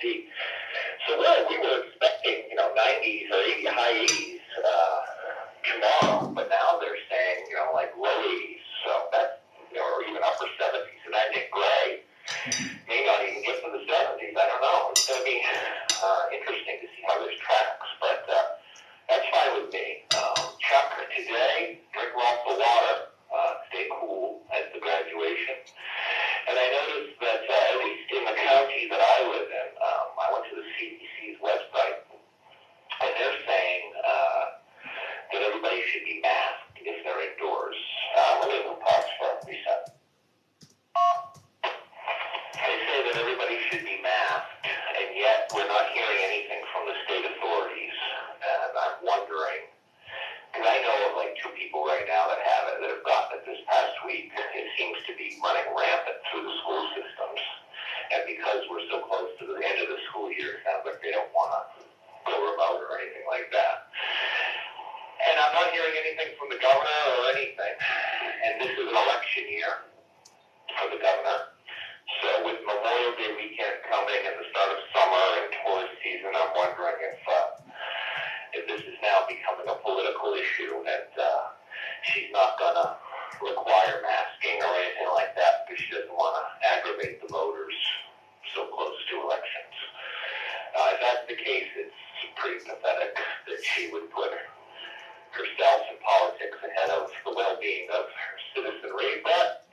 see. So we were expecting, 90s or 80, high 80s tomorrow, but now they're saying, like low 80s. So that's, or even upper 70s. And I think Gray may not even get to the 70s. I don't know. It's going to be interesting to see how this tracks, but that's fine with me. Chuck, today, drink lots of water, stay cool at the graduation. And I noticed that, at least in the county that I live in, I went to the CDC's website, and they're saying that everybody should be masked if they're indoors. Let me pause for a reset. They say that everybody should be masked, and yet we're not hearing anything from the state authorities. And I'm wondering, because I know of like 2 people right now that have gotten it this past week. It seems to be running rampant through the school systems. And because we're so close to the end of the school year, it sounds like they don't want to go remote or anything like that. And I'm not hearing anything from the governor or anything. And this is an election year for the governor. So with Memorial Day weekend coming and the start of summer and tourist season, I'm wondering if this is now becoming a political issue and she's not going to require masking or anything like that because she doesn't want to aggravate the voters so close to elections. If that's the case, it's pretty pathetic that she would put herself and politics ahead of the well-being of her citizenry, but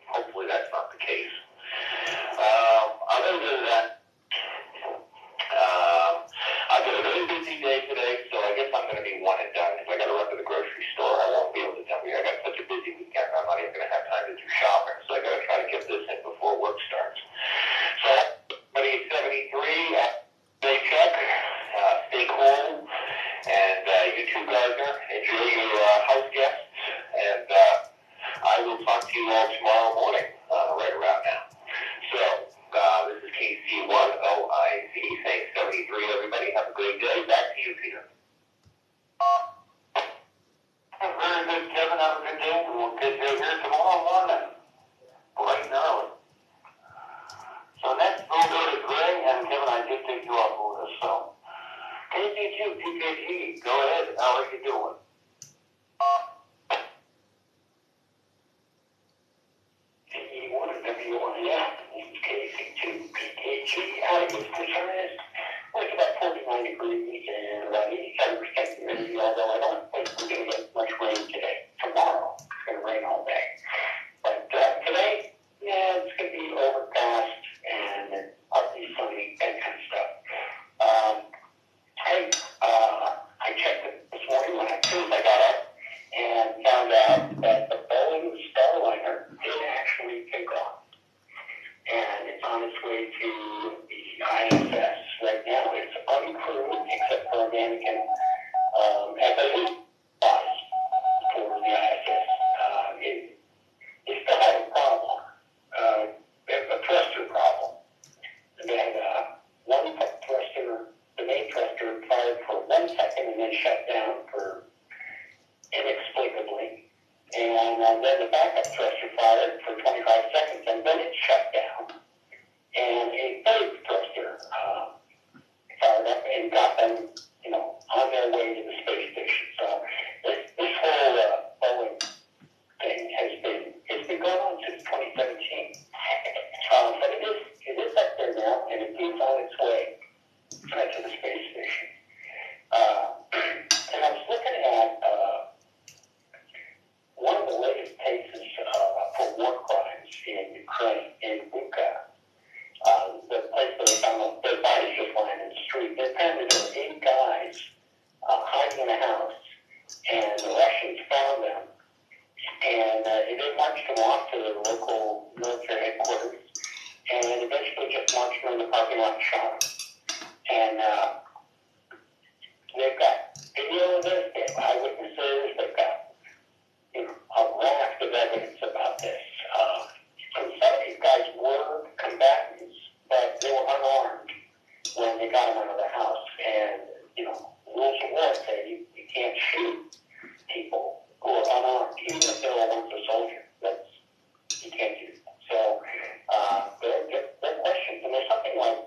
hopefully that's not the case. Other than that, I've got a really busy day today, so I guess I'm going to be one and done because I got to run to the grocery store. I won't be able to tell you. I got such a busy weekend, I'm not even going to have time to do shopping, so I got to try to get this in before work starts. So, everybody 73, stay Chuck, stay cool, and you too, Gardner. Enjoy your house guests, and I will talk to you all tomorrow morning, right around now. So, this is KC1OIZ saying 73, everybody. Have a great day. Back to you, Peter. Very good, Kevin. Have a good day. We'll get you here tomorrow morning, bright and early. So next, we'll go to Gray, and Kevin, I just take you off with us. So, KC2, PKG, go ahead. How are you doing? KC1 and W1F, KC2, PKG. How is this? It's about 49 degrees and about 87% humidity, although I don't think we're going to get much rain today. Tomorrow, it's going to rain all day. But today, it's going to be overcast and partly sunny, that kind of stuff. I checked it this morning as soon as I got up and found out that the Boeing Starliner did actually take off. And it's on its way to the ISS. Right now, it's uncrewed except for a mannequin FAA bodies for the ISS. It still has a problem. A thruster problem. They had one thruster, the main thruster, fired for 1 second and then shut down for inexplicably. And then the backup thruster fired for 25 seconds and then it shut down. And a third thruster fired up and got them, on their way to the space station. So this whole Boeing thing has been going on since 2017. But it is up there now, and it is on its way to the space station. And I was looking at one of the latest cases for war crimes in Ukraine, in Bucha. The place where they found their bodies just lying in the street. Apparently there were 8 guys hiding in a house, and the Russians found them. And they marched them off to the local military headquarters, and eventually just marched them in the parking lot and shot them. And they've got video of this, they have eyewitnesses, they've got a raft of evidence about this. And some of these guys were combatants, but they were unarmed when they got them out of the house. And, rules of war say you can't shoot people who are unarmed, even if they're once a soldier. You can't do that. So they're questions. And there's something like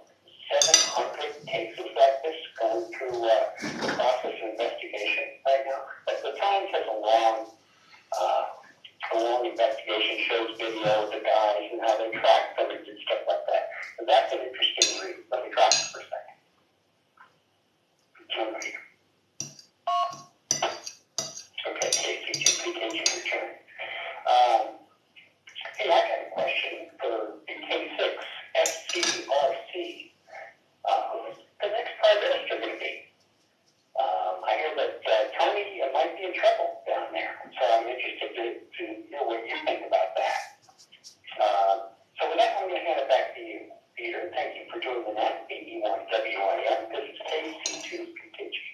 thank you for joining that BE1WIM. This is KC2 contingent.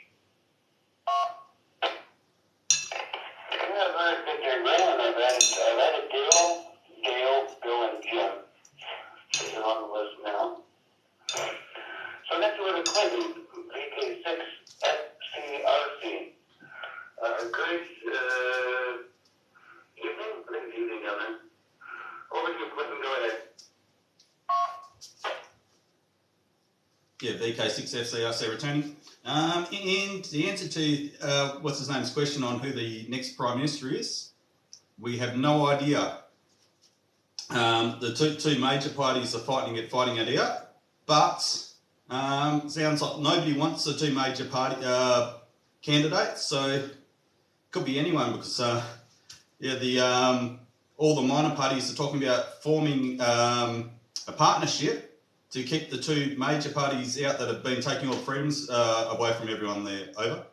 Yeah, very good there, man. I've added Dale, Bill, and Jim. So they're on the list now. So next we're going to Clinton, VK6FCRC. Grace, evening? I think it's evening down there. Over to you, Clinton, go ahead. Yeah, VK6FCRC returning. And the answer to what's his name's question on who the next Prime Minister is, we have no idea. The two major parties are fighting it out, but sounds like nobody wants the two major party candidates, so could be anyone because all the minor parties are talking about forming a partnership to keep the two major parties out that have been taking all the freedoms away from everyone there. Over.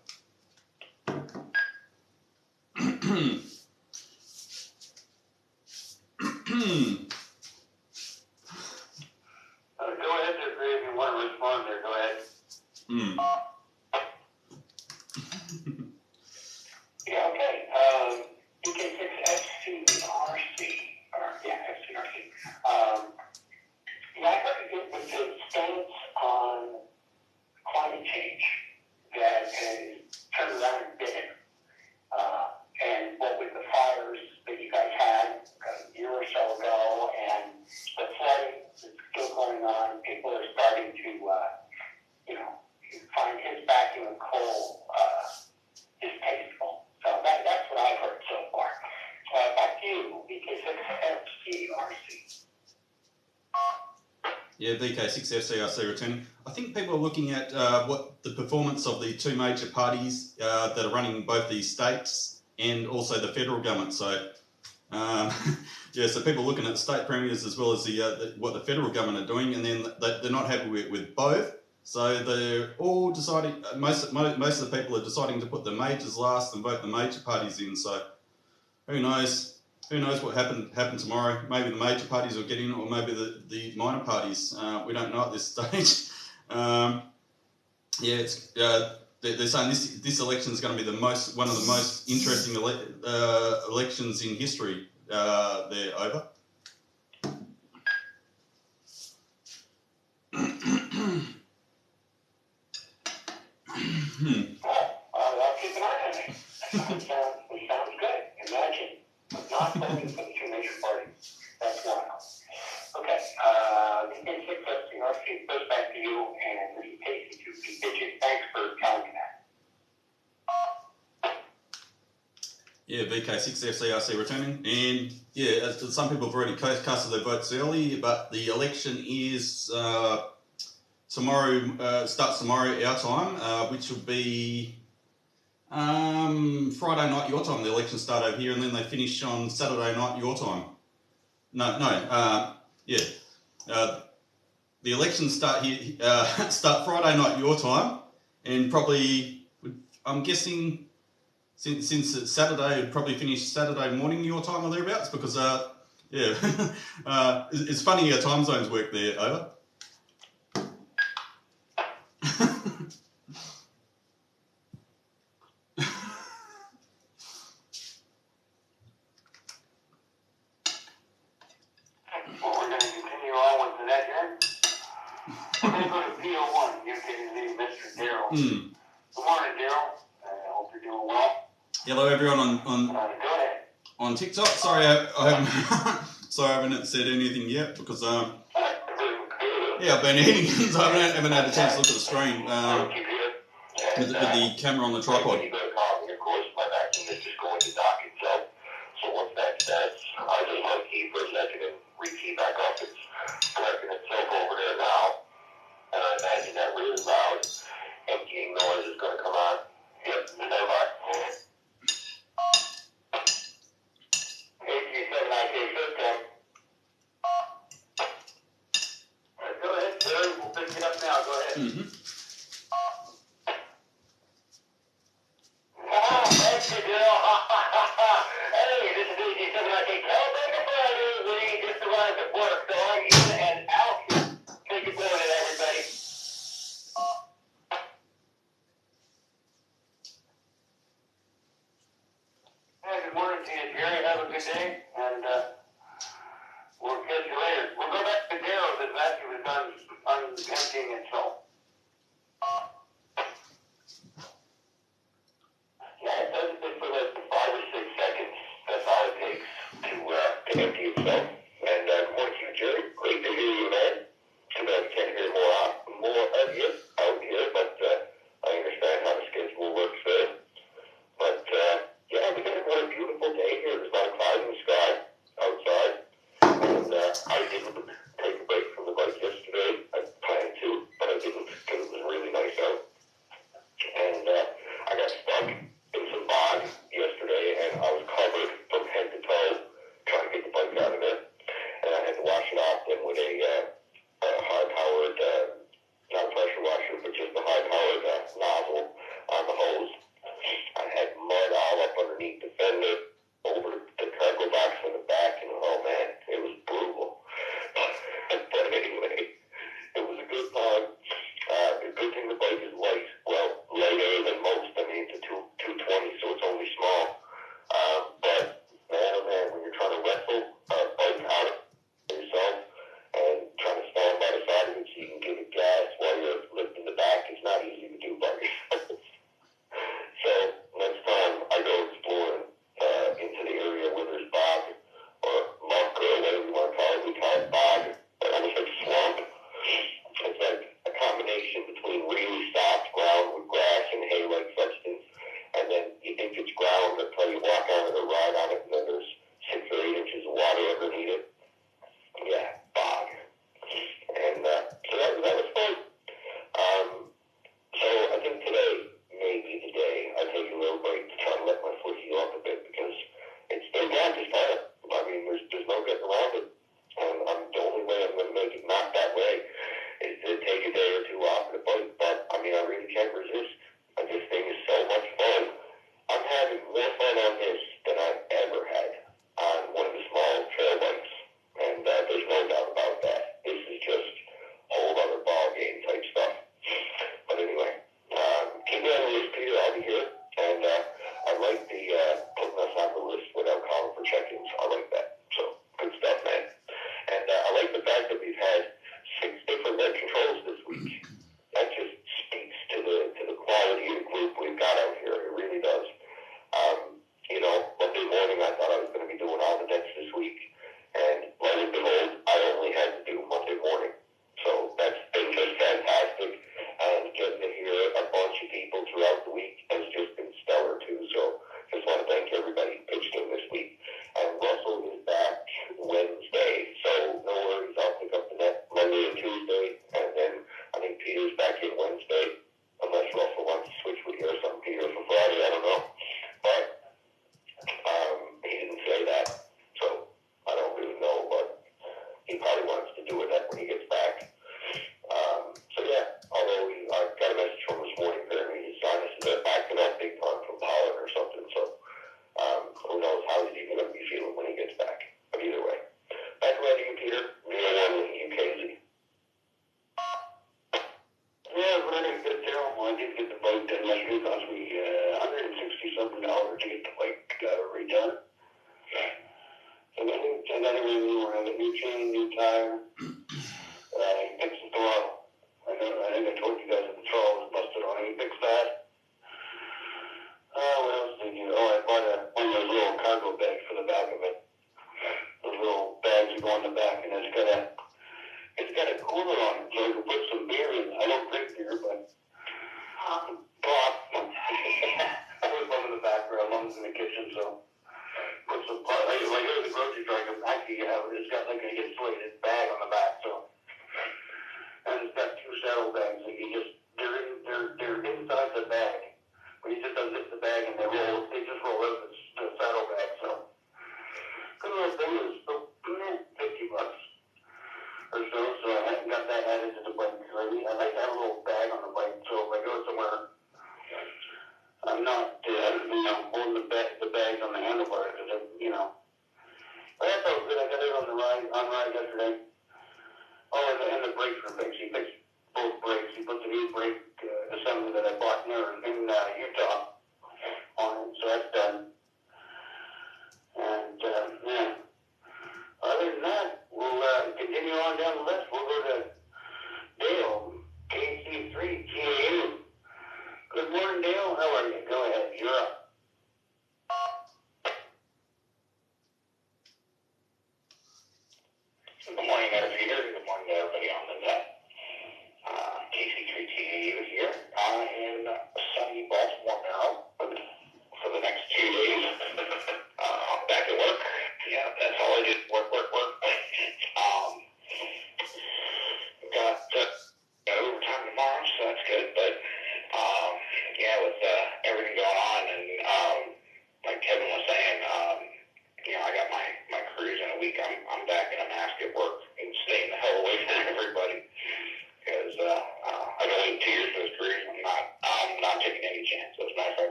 Go ahead there, Greg, if you want to respond there. Go ahead. Yeah, okay. BK6FCRC, FCRC. Yeah, I heard it was a stance on climate change that has turned around and bitten. And what with the fires that you guys had a year or so ago, and the flooding that's still going on, people are starting to, find his backing of coal distasteful. So that's what I've heard so far. Back to you, BK6FCRC. Yeah, VK6FCRC returning. I think people are looking at what the performance of the two major parties that are running both the states and also the federal government. So, so people are looking at the state premiers as well as what the federal government are doing, and then they're not happy with both. So they're all deciding. Most of the people are deciding to put the majors last and vote the major parties in. So who knows? Who knows what happened tomorrow? Maybe the major parties will get in, or maybe the minor parties. We don't know at this stage. They're saying this election is going to be one of the most interesting elections in history. There, over. I'll keep an eye on it. Sounds good. Imagine not voting for the two major parties. That's wild. Okay. BK6FCRC goes back to you, and this is KC2 Digit. Thanks for telling me that. Yeah, VK6FCRC returning. And yeah, some people have already casted their votes early, but the election is tomorrow, starts tomorrow our time, which will be Friday night your time. The elections start over here, and then they finish on Saturday night your time. The elections start here, start Friday night your time, and probably, I'm guessing, since it's Saturday, it'd probably finish Saturday morning your time or thereabouts, because it's funny how time zones work there. Over. We're going to continue on with the next here. We're going to go to PO1. You can leave Mr. Darrell. Good morning, Darrell. I hope you're doing well. Hello, everyone Go ahead. on TikTok. Sorry, I haven't said anything yet because I've been eating, so I haven't had a chance to look at the screen with the camera on the tripod. You go to call me, of course, my vacuum is just going to dock itself. So once that's I just like key for a second and rekey back up. It's correcting itself over there now. And I imagine that really loud emptying noise is going to come on. Yep, stand by. 837 system. Go ahead, Terry. We'll pick it up now. Go ahead. Mm-hmm. Thank you, Bill. Hey, this is AG7. Calibrated Friday. We just arrived at work, so I'm in and out here. Take it seeing it, so. Yeah, it does it for like 5 or 6 seconds. That's all it takes to empty itself. And morning to you, Jerry. Great to hear you, man. Too bad we can't hear more of you out here, but I understand how the schedule works there. But yeah, we got another beautiful day here. There's a lot of clouds in the sky outside. And I didn't take a break from the bike yesterday. I planned to, but I didn't because it was really nice out. And I got stuck in some bog yesterday, and I was covered from head to toe trying to get the bike out of there. And I had to wash it off then with a high-powered, not a pressure washer, but just a high-powered nozzle on the hose. I had mud all up underneath the fender, over the cargo box in the back, and oh man, it was brutal. But anyway, it was a good time. The good thing the bike is light. Well, lighter than most. I mean, it's a 220, so it's only small. But man, oh man, when you're trying to wrestle a bike out of yourself and trying to stand by the side of it so you can give it gas while you're lifting the back, it's not easy to do by yourself. So next time I go exploring into the area where there's bog or muck or whatever you want to call it, we call it bog, but almost like swamp. It's like a combination between really soft ground with grass and hay-like substance, and then you think it's ground until you walk on it or ride on it, and then there's 6 or 8 inches of water underneath it. Yeah, bog. And so that was fun. So I think today may be the day I take a little break to try to let my foot heal up a bit, because it's still got this time. I mean, there's no getting around it. And the only way I'm going to make it not that way is to take a day or two off the bike. But I mean, I really can't resist. This thing is so much fun. I'm having more fun on this than I've ever had on one of the small trail bikes. And there's no doubt about that. This is just whole other ball game type stuff. But anyway, keep me on the list, Peter. I'll be here. And I like the putting us on the list without calling for check-ins. I like that. So, good stuff, man. And I like the fact that we've had 6 different red controls this week. That just speaks to the quality of the group we've got out here. It really does. You know, Monday morning I thought I was going to be doing all the decks this week. And lo and behold, I only had to do Monday morning. So that's been just fantastic. And getting to hear a bunch of people throughout the week has just been stellar too. So just want to thank everybody who pitched in this week. And Russell is back Wednesday. So no worries, I'll pick up the net Monday and Tuesday. And then I think Peter's back in Wednesday. Unless Russell wants to switch with you or something, Peter, for Friday, I don't know. But he didn't say that. So I don't really know, but he probably wants to do it when he gets back. So yeah, although I got a message from him this morning, apparently his sinuses are acting up big time from pollen or something. So who knows how he's even going to be feeling when he gets back. But either way, back around to you, Peter. VO1 UKZ. Yeah, we're having a good terrible. I did get the bike done yesterday. It cost me $160-something to get the bike redone. So I got everything new. I got a new chain, new tire. He fixed the throttle. I think I told you guys that the throttle was busted on. He fixed that. What else did you? I bought one of those little cargo bags for the back of it. Those little bags that go on the back, and it's got a cooler on it, so I can put some beer in. I don't drink beer, but pop. I put some in the back where I love in the kitchen, so put some pop. Like I go to the grocery store, actually, it's got like a insulated bag on the back, so. And it's got 2 saddle bags that you just, they're inside the bag. But you just unzip the bag and they just roll out the saddle bag, so. Good little thing, it was $50 or so I haven't got that added to the bike. I like to have a little bag on the bike, so if I go somewhere, I'm not, holding the bags on the handlebars, because, But that felt good. I got it on ride yesterday. And the brakes were fixed. He fixed both brakes. He put the new brake assembly that I bought in Utah on it, so that's done. And, other than that, we'll continue on down the list. We'll go to Dale.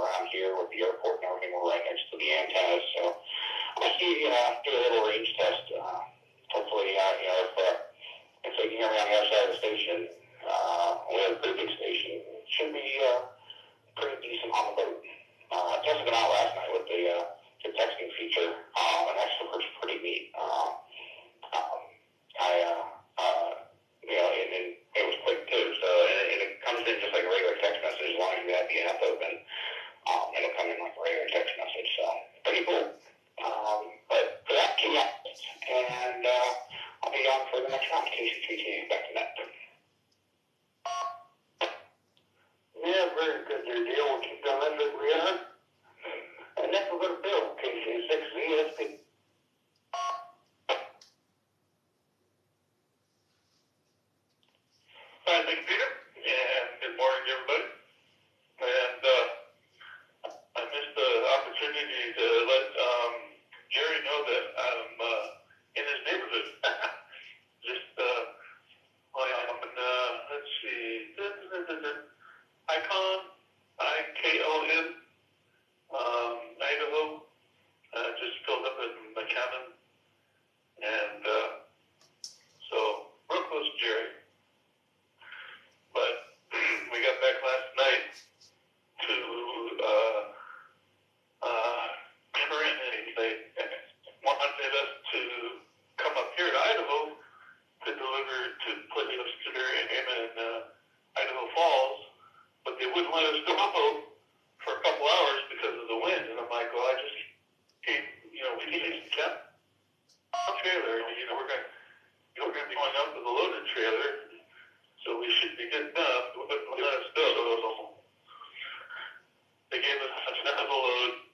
around here with the airport and everything. We're right next to the antennas, so I'm gonna see do a little range test. Hopefully, if they can hear me on the other side of the station, we have a pretty big station. It should be pretty decent on the boat. I tested them out last night with the texting feature, and actually works pretty neat. And it was quick too. So and it comes in just like a regular text message as long as you have the app open. It'll come in like a regular text message. So pretty cool. But for that, and I'll be on for the next round. KC3T back to that. Yeah, very good there, deal. We'll keep going as we are. And next we'll go to Bill, KC6ZSP. Thank you, Peter, and good morning, everybody. And I missed the opportunity to let Jerry know that I'm in his neighborhood. Just let's see, IKON, Idaho. Just filled up in McCammon, and so real close to Jerry. But we got back last night to Marin, and they wanted us to come up here to Idaho to deliver to put a subsidiary in Idaho Falls, but they wouldn't let us go for a couple hours because of the wind. And I'm like, well, I just can't, we need to get a trailer. We're going to be going up with a loaded trailer. So we should be good enough to let us go. So they gave us another load.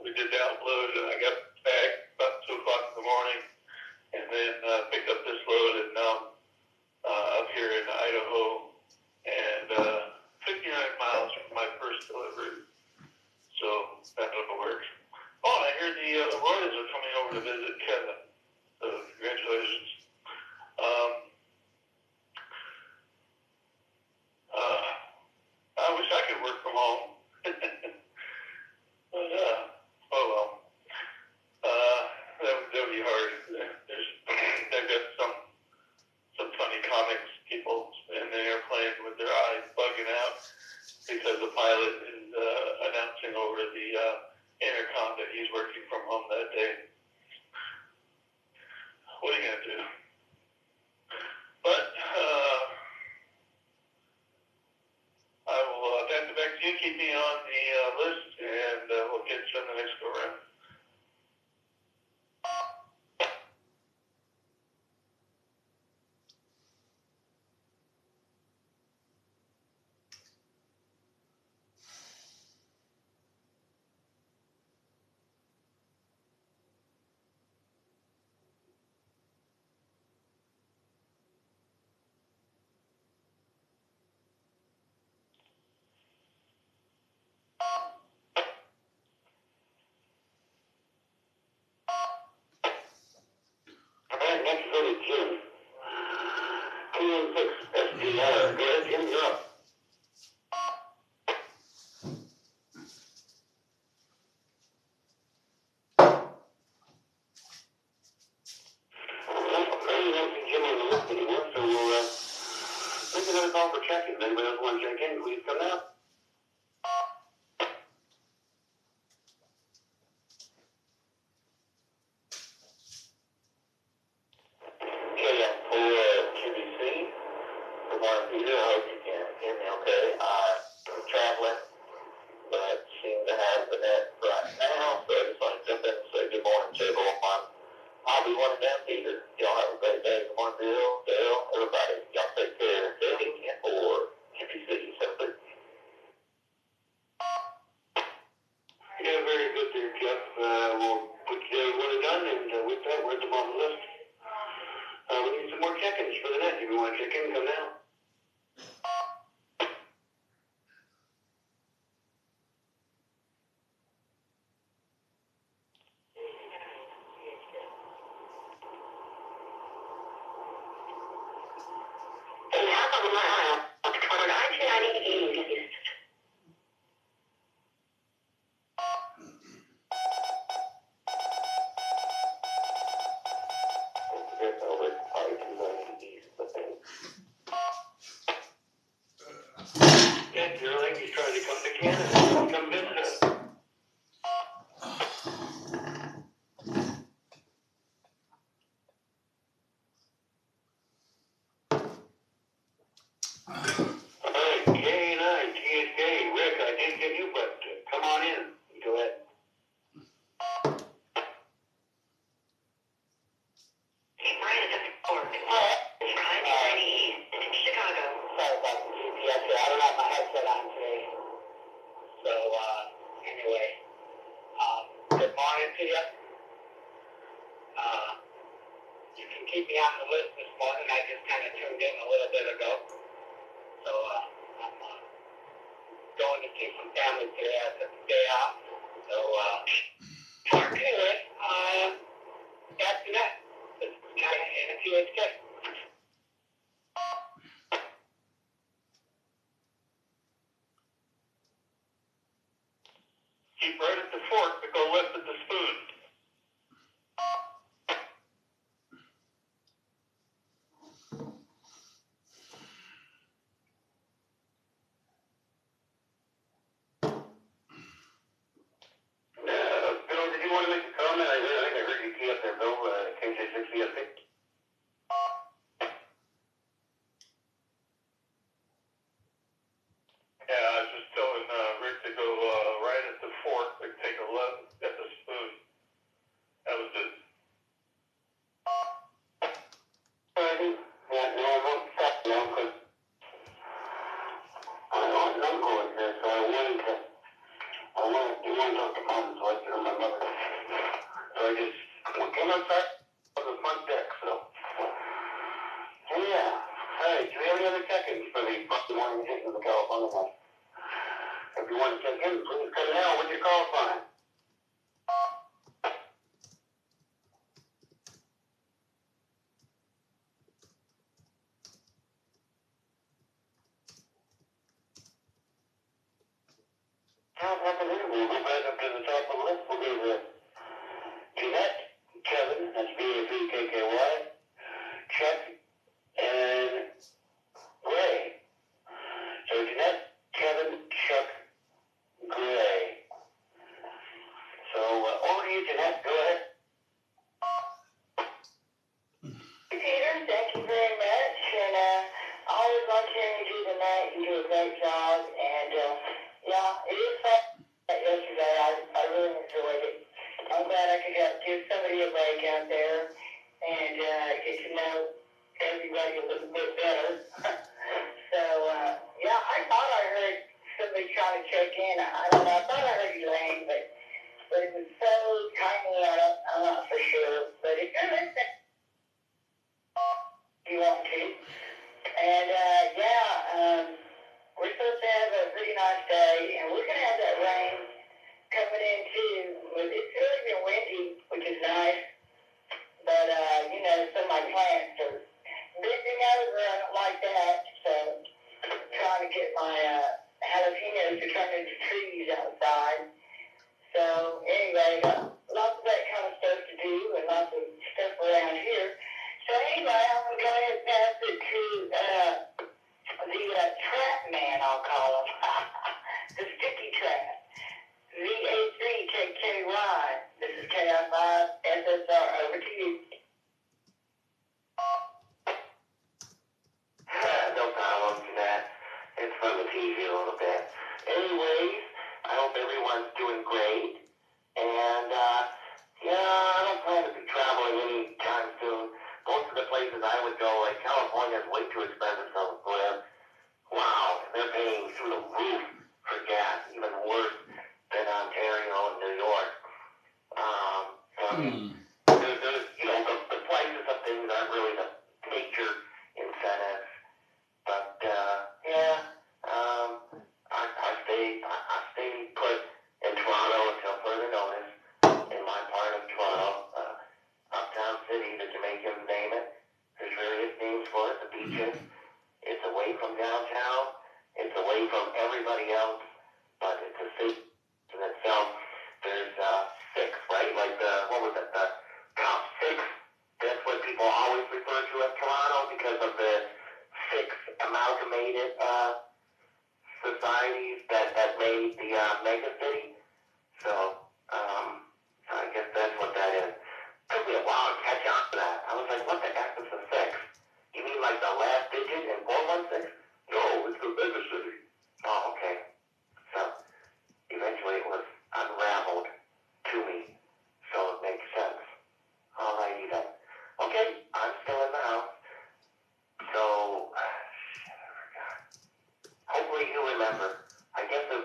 We did the outload, and I got back about 2 o'clock in the morning, and then picked up this load, and now up here in Idaho, and 59 miles from my first delivery. So that works. Oh, and I hear the Royals are coming over to visit Kevin. So congratulations. I wish I could work from home. But, oh well. That would be hard. They've got some funny comics people in the airplane with their eyes bugging out because the pilot is announcing over the intercom that he's working from home that day. What are you gonna do? But I will pass it back to you. Keep me on the list, and we'll get you on the next go round. Next go to Jim. TN6SDR. Go ahead, Jim, you're up. Okay, you don't see Jim on the list anymore, so we'll make another call for check-in. If anybody else want to check in, please come out. Peter, I hope you can hear me okay. I'm traveling, but seem to have the net right now, so I just want to jump in and say good morning to everyone. I'll be one of them, Peter. Y'all have a great day. Good morning, Bill, Dale, everybody. Y'all take care. Dating and for QBC, simply. Yeah, very good there, Jeff. We'll put together what is done, and with that, we're at the bottom of the list. We need some more check-ins for the net. If you want to check in, come now. Canada, come visit us. All right, K9, TSK, Rick, I did get you, but come on in. Go ahead. Hey, Brian is at the court. It's I-90 East in Chicago. Sorry about the GPS here. I don't have my headset on today. So, anyway, good morning to you. You can keep me on the list this morning. I just kind of tuned in a little bit ago. So, I'm going to see some family today. I took the day off. So, anyway, that's that. This is kind of in a THK. Keep right at the fork, but go left at the spoon. Bill, did you want to make a comment? I think I heard you key up there, Bill, KJ6ESP. Yeah, I was just telling Rick to go right at the fork, but take a left at the spoon. That was it. Yeah, no, I won't stop now because I'm going here, so I wanted to talk to Mom, so I said to my mother. So I just came outside on the front deck, so. Yeah. Hey, do we have any other check-ins for the morning edition of the California one? If you want to check in, please come now. What's your call sign? We'll go back up to the top of the list. We'll go to Jeanette, Kevin, that's V-A-V-K-K-Y, Chuck, and Gray. So Jeanette, Kevin, Chuck, Gray. So over to you, Jeanette. Go ahead. Peter, thank you very much. And I always like hearing you do the night. You do a great job. And yeah, it is fun. Yesterday, I really enjoyed it. I'm glad I could give somebody a break out there and get to know everybody a little bit better. So, yeah, I thought I heard somebody trying to check in. I don't know. I thought I heard Elaine, but it was so tiny. I'm not for sure. But if you're listening, you want to. And, we're supposed to have a pretty nice day, and we're going to have that rain coming in, too. It's really been windy, which is nice. But, some of my plants are bending over. I don't like that. So, trying to get my jalapenos to turn into trees outside. So, anyway, lots of that kind of stuff to do and lots of stuff around here. So, anyway, I'm going to go ahead and pass it to the trap man, I'll call him. The sticky trap. VA3KKY. This is KI5SSR. Over to you. No problem, Jeanette. It's fun to tease you a little bit. Anyways, I hope everyone's doing great. And, I don't plan to be traveling anytime soon. Most of the places I would go, like California, is way too expensive to live. Wow, they're paying through the roof for gas, even worse than Ontario and New York. There's the prices of things aren't really the major incentives. But, I stay put in Toronto until further notice. In my part of Toronto, Uptown City, the Jamaicans name it. There's various names for it, the beaches. It's away from downtown. It's away from everybody else. But it's a city in itself. There's six, right? Like what was it? The top six. That's what people always refer to as Toronto because of the six amalgamated societies that made the mega city. So I guess that's what that is. Took me a while to catch on to that. I was like, what the F is the 6? You mean like the last digit in 416? No, it's the mega city. Oh, okay. So eventually it was unraveled to me, so it makes sense. Alrighty then. Okay, I'm still in the house. So, hopefully you remember. I guess I'm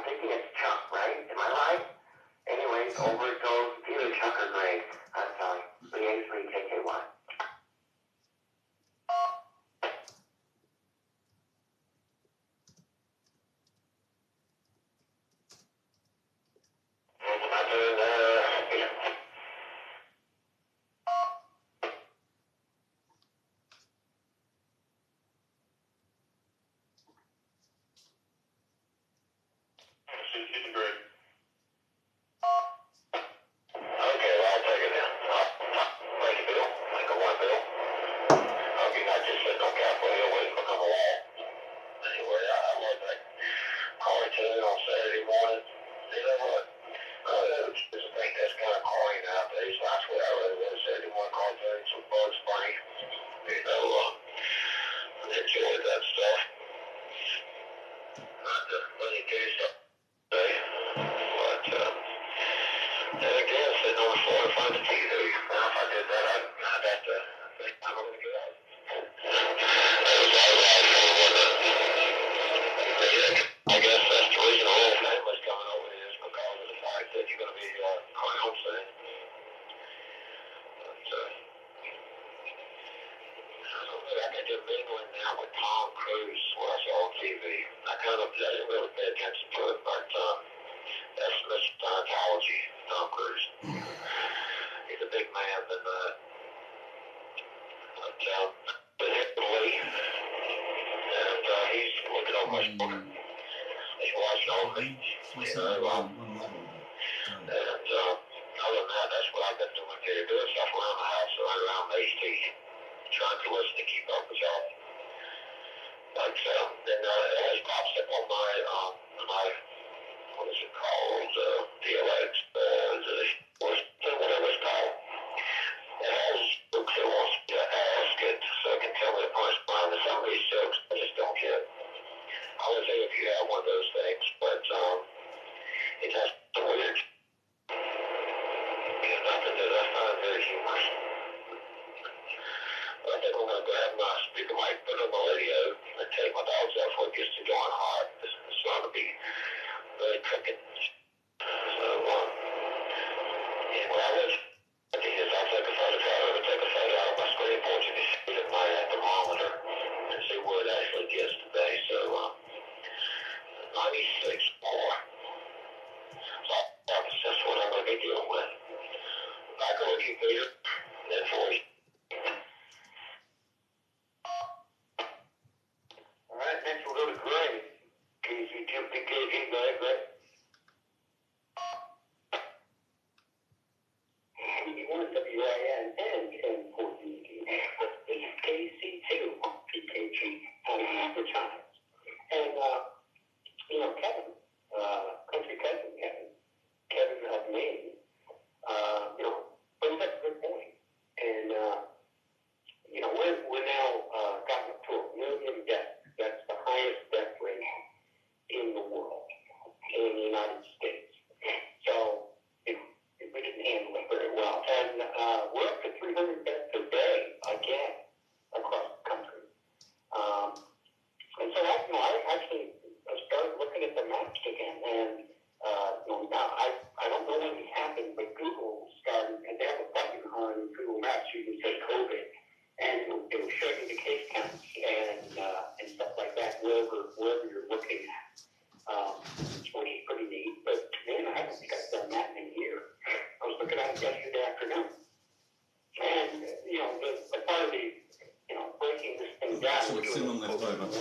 thinking it's Chuck, right? Am I right? Anyways, over it goes. Either Chuck or Greg. I'm sorry. BA3KK1. She's great. Okay, well, I'll take it then. Thank you, Bill. Thank you, one, Bill. Okay, not just sitting on Capitol Hill waiting for number one. Anyway, I love that cartoon on Saturday morning. You know what? I just think that's kind of corny nowadays. That's what I really was. Saturday morning cartoons with Bugs Bunny. You know, I enjoyed that stuff. Not to let you do something today, but then again, sitting on the floor in front of the TV. Now, if I did that, I'd have to think I'm going to get out. That was our life, wasn't it? I guess that's the reason the whole family's coming over here is because of the fact that you're going to be clown soon. But, I don't know, I got to mingling now with Tom Cruise, what I saw on TV. I didn't really pay attention to it, but that's Mr. Scientology, Tom Cruise. He's a big man than that. But Lee, and he's looking over my shoulder. He's watching over me. You know, and other than that, that's what I've been doing here. Doing stuff around the house, around the HT, trying to listen to keep up with y'all. But then it always pops up on my what is it called? DLX, whatever it's called. It has jokes that wants me to ask it so it can tell me the punchline to some of these jokes. I just don't get. I would say if you have one of those things, but it has some weird. Nothing that I find very humorous. I think I'm going to grab my speaker mic, put it on the radio, and take my dogs out before it gets too darn hot. It's going to be really cooking. So, anyway, I'll take a photo. I'll take a photo out of my screen port. You can see it at my thermometer and see where it actually gets today. So, 96 more. So, that's just what I'm going to be dealing with. Back on you, Peter, and then for you. All right, next we'll go to Greg. KC2PKG, Greg. KC1 WIN and 1014. This is KC2 PKG on advertise. And, Kevin, country cousin Kevin of Maine, brings up a good point. And, we're now gotten up to 1 million deaths. That's the highest death rate in the world, in the United States. So, we didn't handle it very well. And we're up to 300 deaths a day again across the country. And so I actually started looking at the maps again. And now I don't know when it happened, but Google started, and they have a button on Google Maps you can say COVID, and it'll show you the case counts and stuff like that wherever you're looking at. Which is pretty neat. But man, I don't think I've done that in a year. I was looking at it yesterday afternoon. And, the part of the, breaking this thing down. So it's still left over. And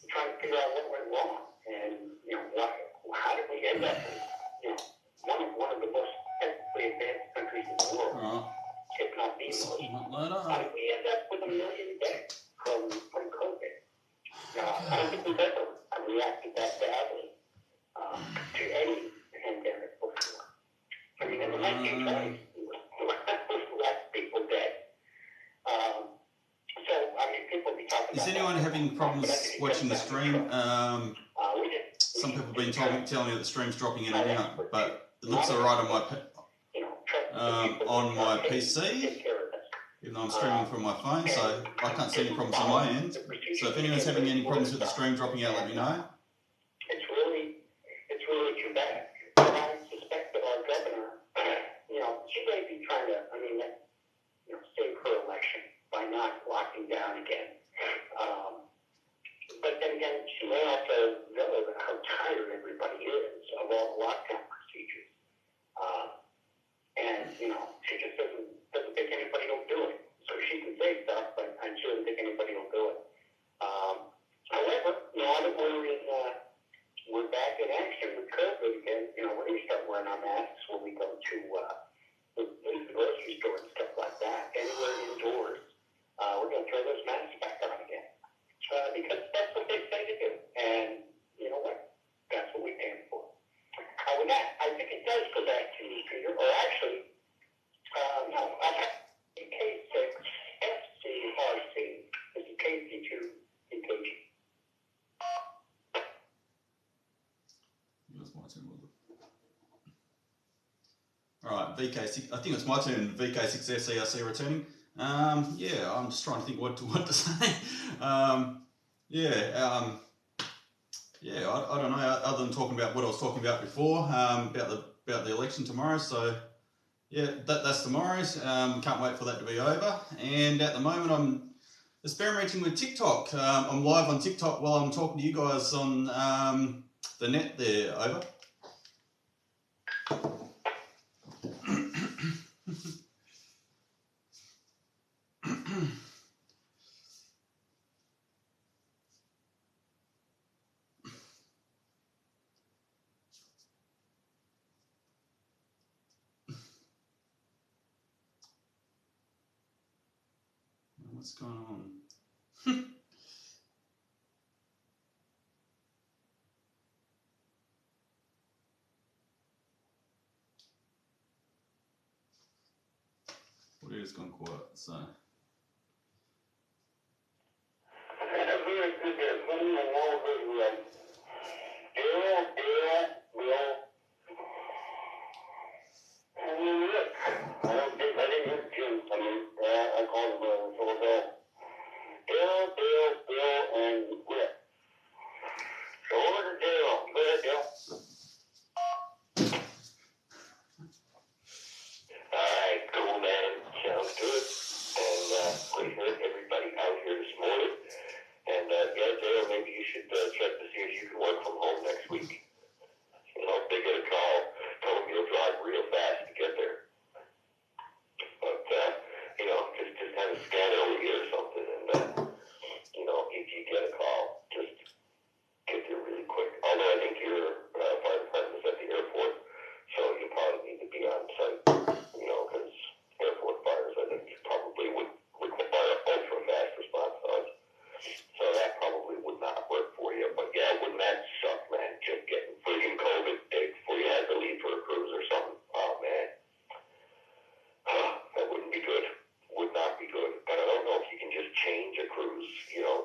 trying to figure out what went wrong. And, how did we end up with, one of the most technically advanced countries in the world, if not the most. How did we end up with 1 million deaths from COVID? I don't think we've ever reacted that badly to any pandemic before. I mean, in the 1920s, we left people dead. So, I mean, people be talking about Is anyone having problems watching the stream? Some people have been telling me that the stream's dropping in and out, but it looks alright on my PC, even though I'm streaming from my phone, so I can't see any problems on my end. So if anyone's having any problems with the stream dropping out, let me know. It's really too bad. And I suspect that our governor, she may be trying to, save her election by not locking down again. But then again, she may also know how tired everybody is of all the lockdown procedures. And she just doesn't think anybody will do it. So she can say stuff, but she doesn't think anybody will do it. However, now that we're back in action with COVID again, we're going to start wearing our masks when we go to the grocery store and stuff like that. Anywhere indoors, we're going to throw those masks back on again. Because that's what they say to do. And you know what? That's what we pay for. With that, I think it does go back to you, Peter. Or actually, no, K6 FCRC. This is KC2 EKG. Alright, VK6, I think it's my turn, VK6SERC returning. Yeah, I'm just trying to think what to say. I don't know, other than talking about what I was talking about before, about the election tomorrow. So yeah, that's tomorrow's. Can't wait for that to be over. And at the moment I'm experimenting with TikTok. I'm live on TikTok while I'm talking to you guys on the net there, over. What's going on? Well, it's gone quiet, so.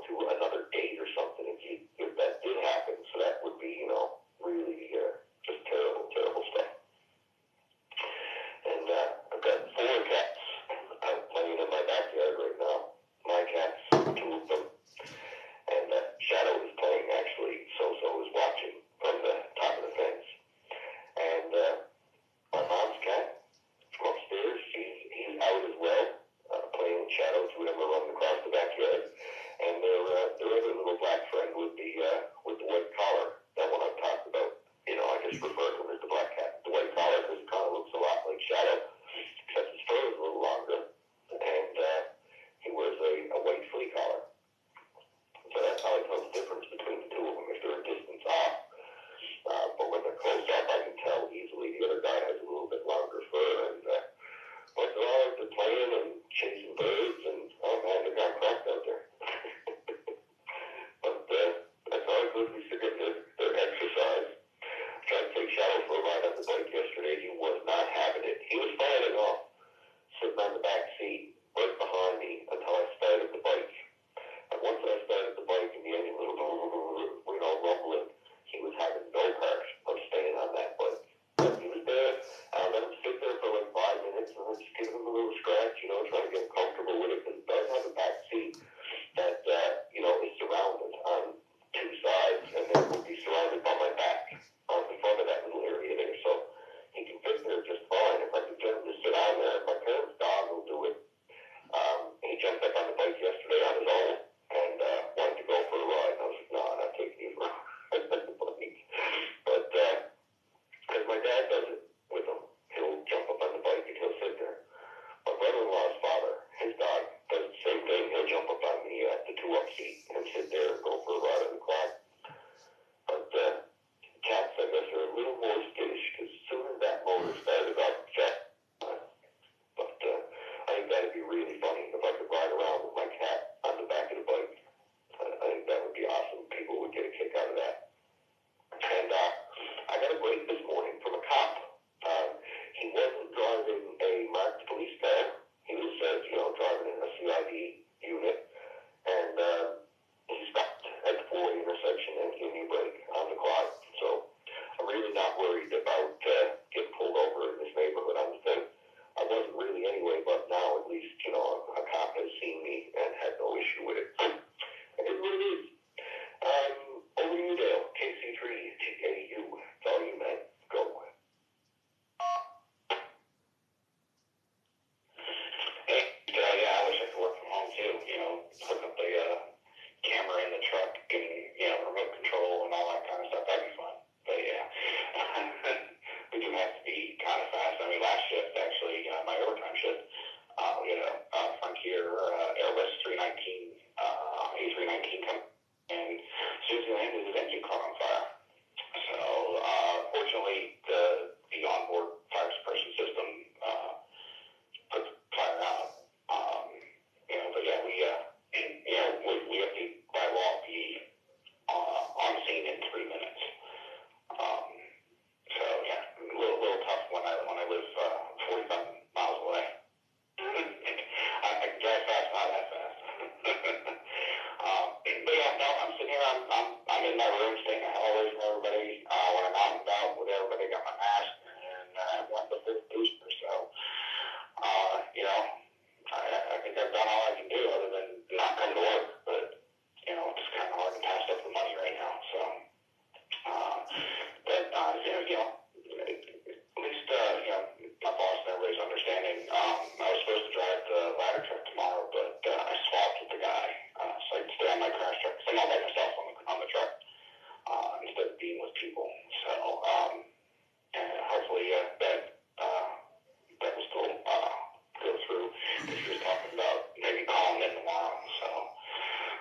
To another date or something. supposed to be getting their exercise. Tried to take Shallow for a ride on the bike yesterday. He was not having it. He was fine enough, sitting on the back seat right behind me until I started the bike. And once I started the bike and the engine was rumbling, he was having no part of staying on that bike. But he was there. I let him sit there for like 5 minutes and I just give him a little scratch, trying to get him comfortable with it. Because it does have a back seat that, is surrounded on two sides, and then will be surrounded by my back on the front of that little area there. So he can fit there just fine. If I could get him to sit on there, my parents' dog will do it. He jumped up on the bike yesterday on his own and wanted to go for a ride. And I was like, no, I'm not taking you for a ride on the bike. But because my dad does it with him, he'll jump up on the bike and he'll sit there. My brother-in-law's father, his dog, does the same thing. He'll jump up on the two-up seat and sit there and go for a ride on the quad. But cats, I guess, are a little more skittish because as soon as that motor started up, but I think that'd be really funny if I could ride around with my cat on the back of the bike. I think that would be awesome. People would get a kick out of that. And I got a break this morning from a cop. He wasn't driving a marked police car. He was, driving in a CID unit. And he stopped at the four-way intersection and gave me a break on the quad. So I'm really not worried about getting pulled over in this neighborhood on the thing. I wasn't really anyway, but now at least, a cop has seen me and had no issue with it. It is what it is. Over to you, Dale. KC3TAU. It's all you, man. Go. Hey, yeah, I wish I could work from home too. Hook up the camera in the truck and, remote control and all that kind of stuff. That'd be fun. But yeah, we do have to be kind of fast. I mean, last shift, actually, my overtime shift, we had a Frontier Airbus 319, A319 come, and as soon as he landed, his engine caught on fire. So, fortunately, the onboard fire suppression system put the fire out. But yeah, we have to, by law, be on scene in 3 minutes. So yeah, a little tough when I live 45 miles away. I can drive fast, not that fast. But yeah, no, I'm sitting here. I'm in my room, staying the hell away from everybody. When I'm out and about with everybody, got my mask and I want the fifth booster. So, I think I've done all I can do other than not come to work. But it's kind of hard to pass up the money right now. So, at least my boss and everybody's understanding. I was supposed to drive the ladder truck tomorrow, but I swapped with the guy, so I can stay on my crash truck. So I'm all by myself on the truck instead of being with people. So hopefully that will still go through. She was talking about maybe calling in tomorrow. So,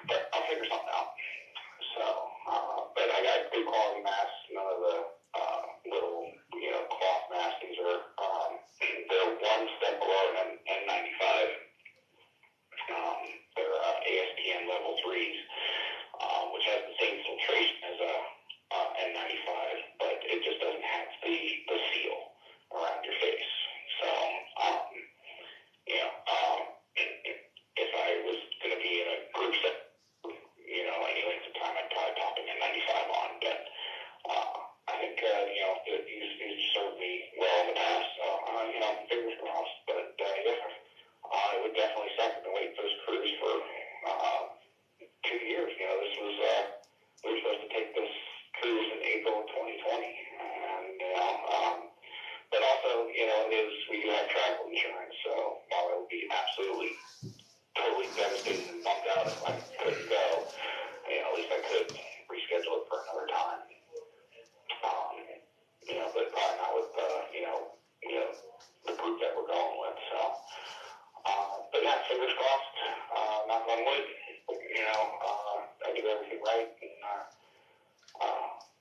but I'll figure something out. So, but I got good quality masks. None of the little cloth masks. These are they're one step below an N95. They're ASTM level 3s, which has the same filtration as a N95, but it just doesn't have the seal around your face. So, if I was going to be in a group set, any length of time, I'd probably pop an N95 on, but I think, these served me well in the past, so, fingers crossed, but, it would definitely suck to wait for this cruise for, 2 years. This was, we were supposed to take this cruise in April of 2020, and, but also, we do have travel insurance, so while it would be absolutely, totally devastated and bummed out if I couldn't go, at least I could reschedule it for another time. But probably not with, the group that we're going with, so. But yeah, fingers crossed, knock on wood, I do everything right, and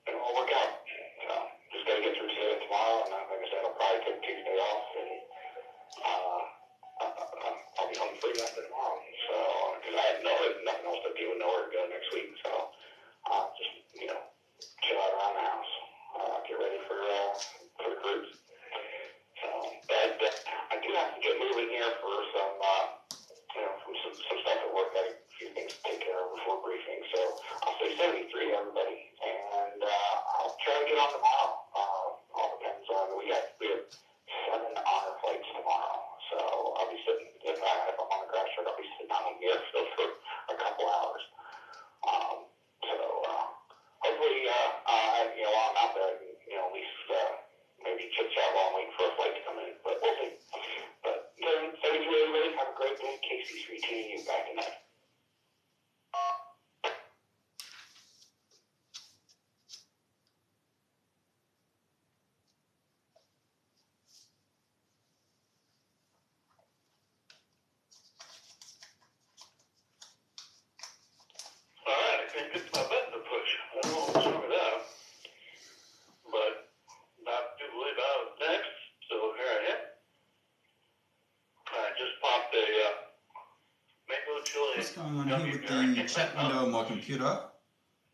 it'll all work out. So, just gotta get through today and tomorrow, and like I said, I'll probably take Tuesday off, and I'll be home free after tomorrow. So, because I have nothing else to do and nowhere to go next week, so just going on here with the chat window on my computer?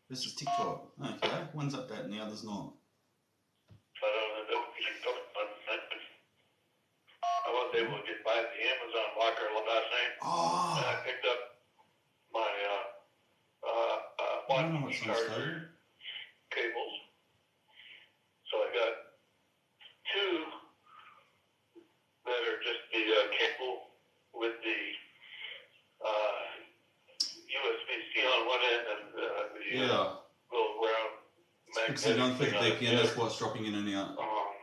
This is TikTok. Okay, one's updating, the other's not. I was able to get by the Amazon locker last night. Oh, And I picked up my I don't know watch what's on charger stage. cables. So I got two that are just the cable with the USB-C on one end and the Yeah. little round Because you don't magnetic think thing on VPN, that's what's dropping in and out. Alright,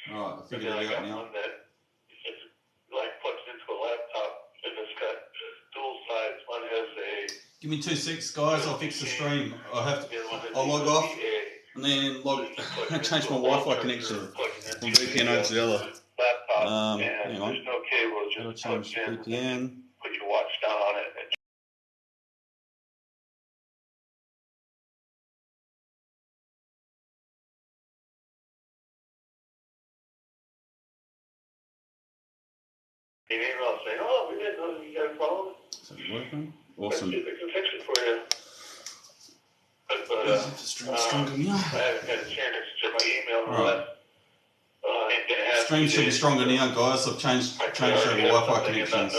I and figured then I it out got now. one that it's like plugs into a laptop and it's got dual sides. One has a Give me 2 seconds, guys. I'll fix the stream. I'll log a off and then change my Wi-Fi connection from VPN over to Zella. laptop, and hang on. there's no cable, it's I'll just change plugged in. VPN. Put your watch down on it. And an email saying, "Oh, we didn't know you got a problem. Is that working? Let's Awesome. see if we can fix it for you." But The stream's stronger now. I haven't had a chance to check my email in the Right. last. Stream should be stronger now, guys. I've changed over Wi-Fi connections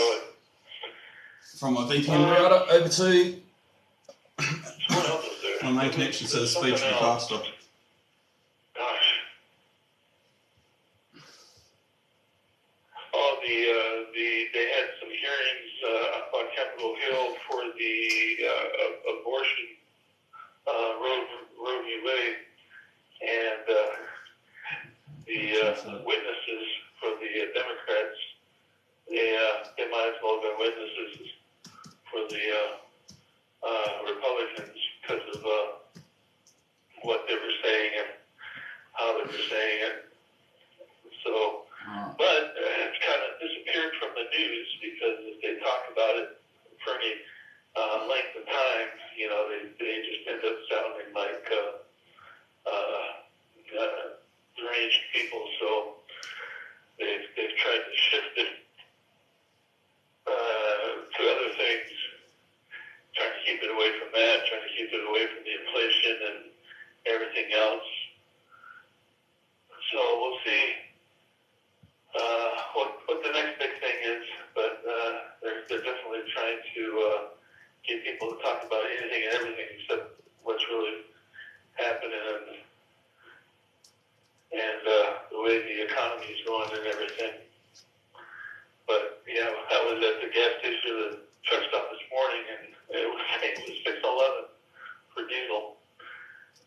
from my VPN router over to my main connection, so the speed should be faster. Gosh. Oh, they had some hearings up on Capitol Hill for the abortion Roe v. Wade, and the witnesses for the Democrats, they might as well have been witnesses for the Republicans because of what they were saying and how they were saying it. So, but it's kind of disappeared from the news because if they talk about it for any length of time, you know, they just end up sounding like deranged people. So they've tried to shift it to other things, trying to keep it away from that, trying to keep it away from the inflation and everything else. So we'll see what the next big thing is, but they're definitely trying to get people to talk about anything and everything except what's really happening and the way the economy is going and everything. But yeah, I was at the gas station, the truck stop this morning, and it was $6.11 for diesel,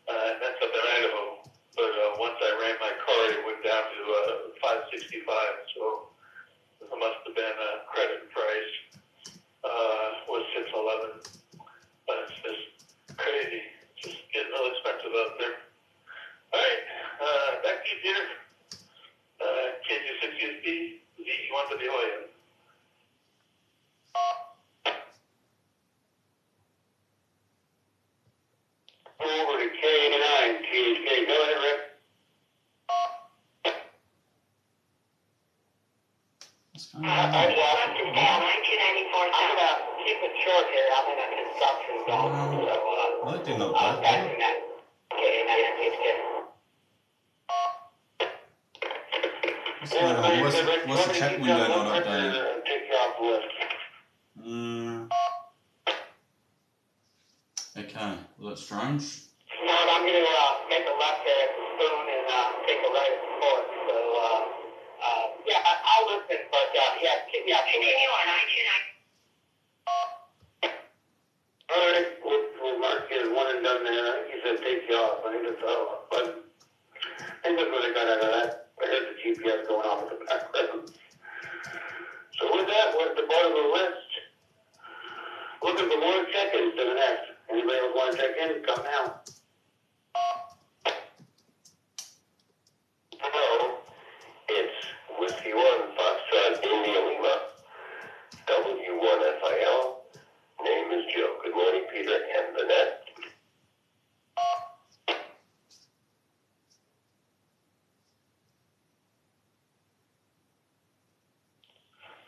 and that's up in Idaho. But once I ran my car, it went down to $5.65. So it must have been a credit price was $6.11. But it's just crazy. It's just getting real expensive out there. All right, back to you, Peter. KG6USP, Z1 to the OAM. Over to K9, THK. Go ahead, Rick. What's going on? I'm going to keep it short here. I'm in a construction zone. So, That did not work. back to that. What's going on? What's the chat window not updated? Take you off the list. Okay, well that's strange. No, I'm going to make a left there at the spoon and take a right at the fork. So, yeah, I'll listen, but yeah, keep me up. Continue on I-29. All right, we'll mark it as one and done there. He said take you off. I think that's all. But I think that's what I got out of that. I heard the GPS going off in the background. So with that, we're at the bottom of the list. Looking for more check-ins to the next. Anybody else want to check in? Come now. Hello. It's Whiskey 1, Foxtrot, India Lima, W1FIL. Name is Joe. Good morning, Peter and Lynette.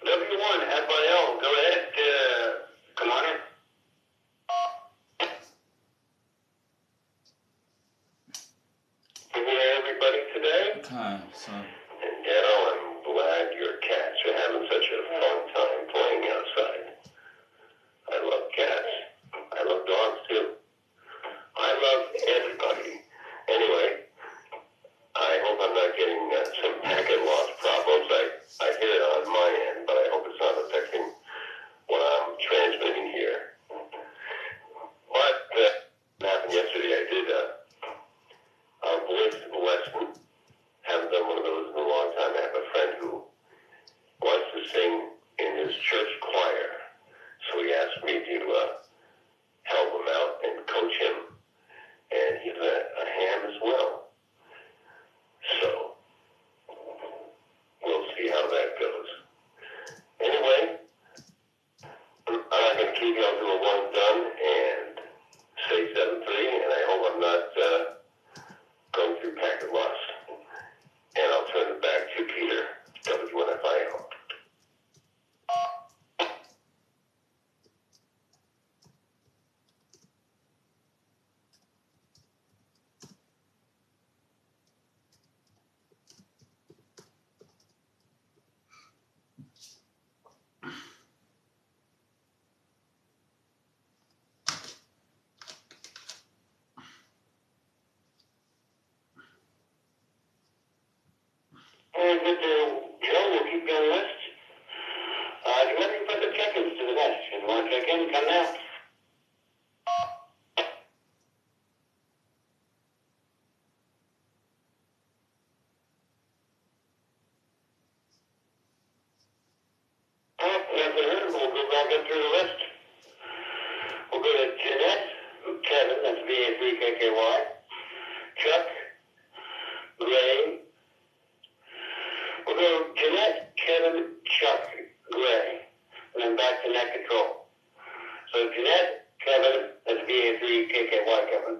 W1 FIL. Go ahead. Come on in. Okay, so And Dell, I'm glad your cats are having such a fun time playing outside. I love cats. I love dogs too. I love everybody. Anyway, I hope I'm not getting some packet loss problems. I hear it on my end, but I hope it's not affecting what I'm transmitting here. But what happened yesterday, I did a voice lesson. Haven't done one of those in a long time. I have a friend who wants to sing in his church choir. So he asked me to help him out and coach him. And he's a ham as well. So we'll see how that goes. Anyway, I'm not going to keep you. I'll do a one done and say 7-3, and I hope I'm not going through packet loss. And I'll turn it back to Peter, WNFIL. And with Joe, we'll keep you on the list. Let me put the check-ins to the desk. If you want to check in, come now. We'll go back up through the list. We'll go to Jeanette, Kevin, that's VA3KKY, Chuck, Gray. We'll go Jeanette, Kevin, Chuck, Gray, and then back to net control. So Jeanette, Kevin, that's VA3KKY, Kevin,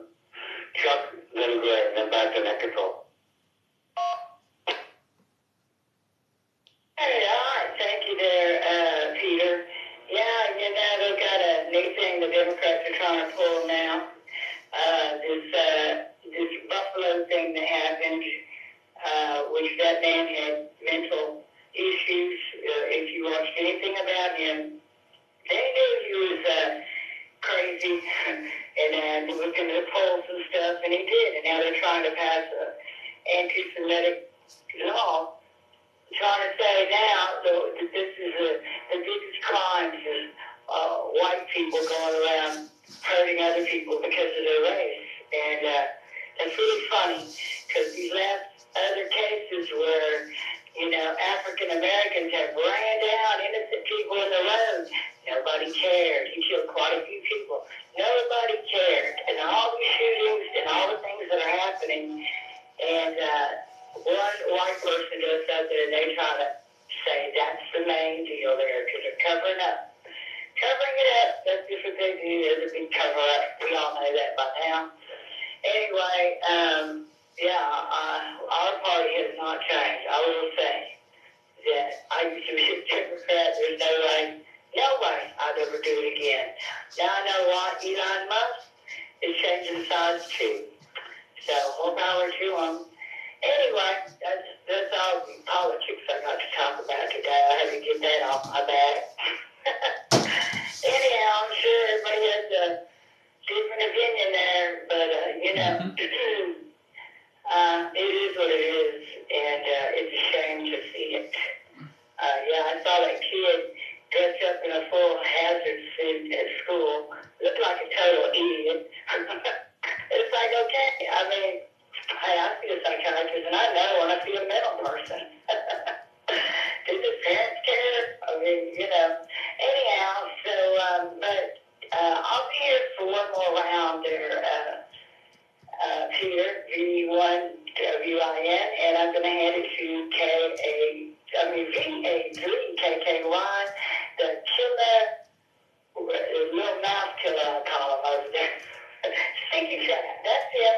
Chuck, then Gray, and then back to net control. Hey, all right. Thank you there, Peter. Yeah, they've got a new thing the Democrats are trying to pull now. This Buffalo thing that happened, which that man had mental issues. If you watched anything about him, they knew he was crazy and looking at polls and stuff, and he did. And now they're trying to pass an anti-Semitic law, trying to say now that this is the biggest crimes is white people going around hurting other people because of their race. And that's really funny because these last other cases where, African Americans have ran down innocent people in the road, nobody cared. He killed quite a few people. Nobody cared. And all the shootings and all the things that are happening, and one white person goes out there and they try to say that's the main deal there because they're covering up. Covering it up, that's just what they do. There's a big cover up. We all know that by now. Anyway, our party has not changed. I will say that I used to be a Democrat. There's no way I'd ever do it again. Now I know why Elon Musk is changing sides too. So more power to him. Anyway, that's all the politics I got to talk about today. I had to get that off my back. Anyhow, I'm sure everybody has a different opinion there, but it is what it is, and it's a shame to see it. I saw that kid dressed up in a full hazard suit at school. Looked like a total idiot. It's like, okay, I mean, hey, I see a psychiatrist, and I know when I see a mental person. Did the parents care? I mean, Anyhow, so, I'll be here for one more round there, Peter, V1WIN, and I'm going to hand it to VA3KKY, the killer, little mouth killer, I call him over there. Stinky chat. That's it.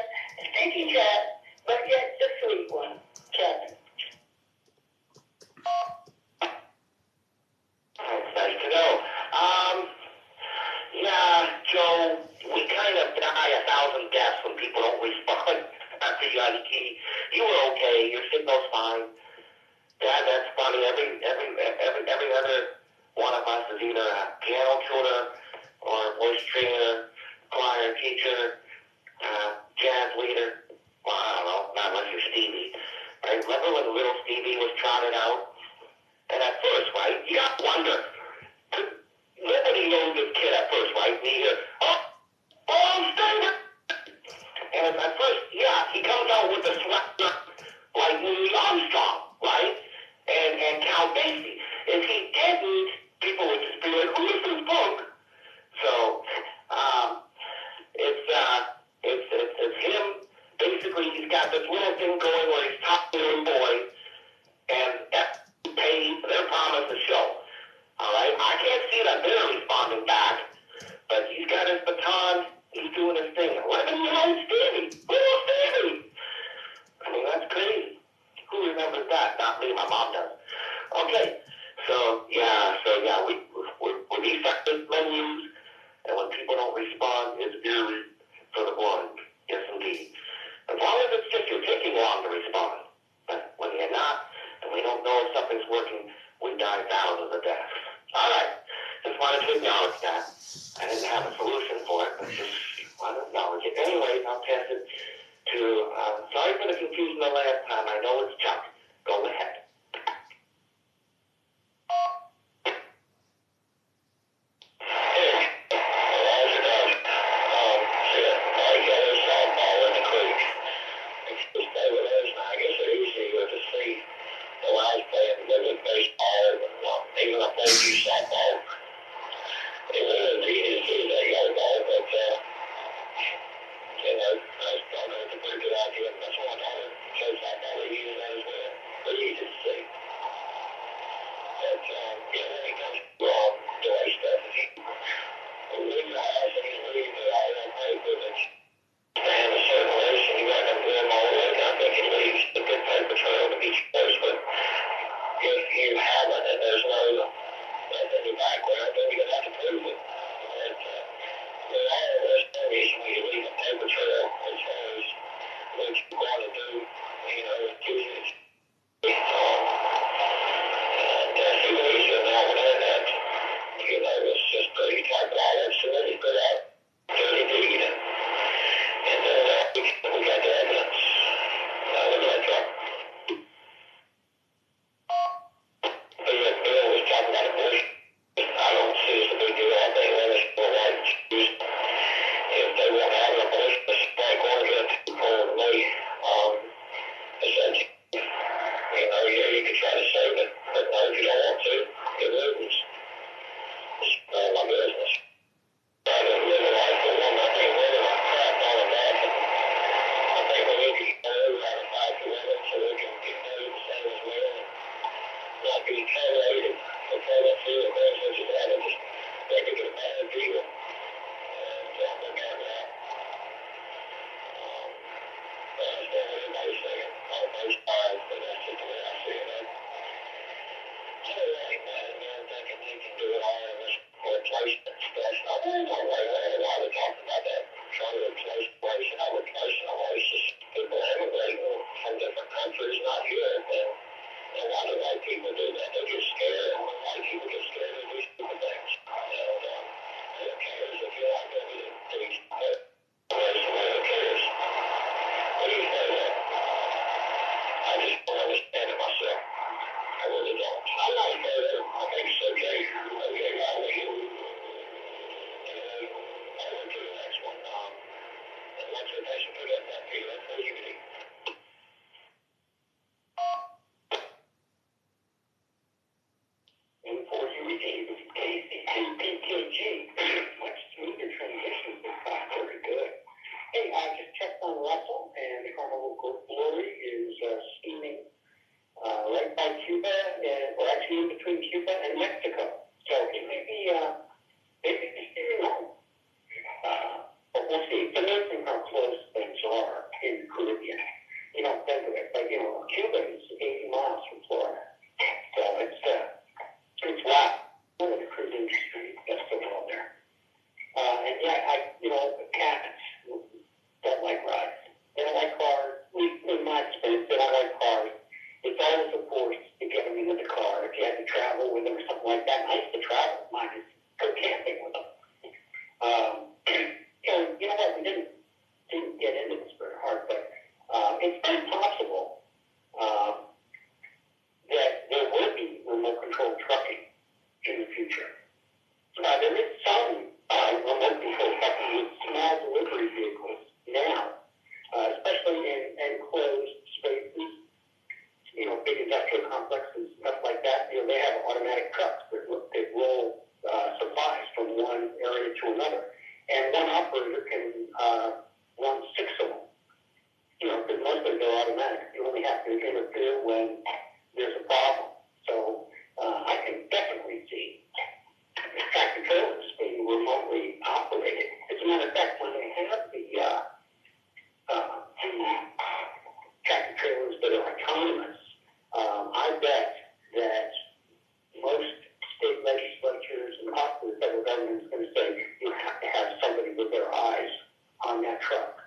Stinky chat, but yet the sweet one, Kevin. That's nice to know. Joe, we kind of die 1,000 deaths when people don't respond after Johnny Key. You were okay. Your signal's fine. Dad, that's funny. Every other one of us is either a piano tuner or a voice trainer, choir teacher, jazz leader. Well, I don't know, not unless you're Stevie. Right? Remember when little Stevie was trotted out? And at first, right, you got to wonder. Nobody knows this kid at first, right? And you hear, oh, Stevie! And at first, yeah, he comes out with the swagger like Louis Armstrong, right? And Count Basie. If he didn't, people would just be like, who is this punk? So, it's him. Basically, he's got this little thing going where he's talking to a boy, and they're promised a show. All right? I can't see that they're responding back, but he's got his baton. He's doing his thing. 11-year-old Stevie. Little Stevie. I mean, that's crazy. Who remembers that? Not me. My mom does. Okay. So we effective menus, and when people don't respond, it's eerie for the blind. Yes, indeed. As long as it's just you're taking long to respond. But when you're not, and we don't know if something's working, we die thousands of deaths. All right. Just wanted to acknowledge that. I didn't have a solution for it, but just wanted to acknowledge it. Anyway, I'll pass it to, sorry for the confusion the last time. I know it's Chuck. Go ahead. tractors interfere when there's a problem. So I can definitely see tractor trailers being remotely operated. As a matter of fact, when they have the tractor trailers that are autonomous, I bet that most state legislatures and possibly the federal government is going to say you have to have somebody with their eyes on that truck,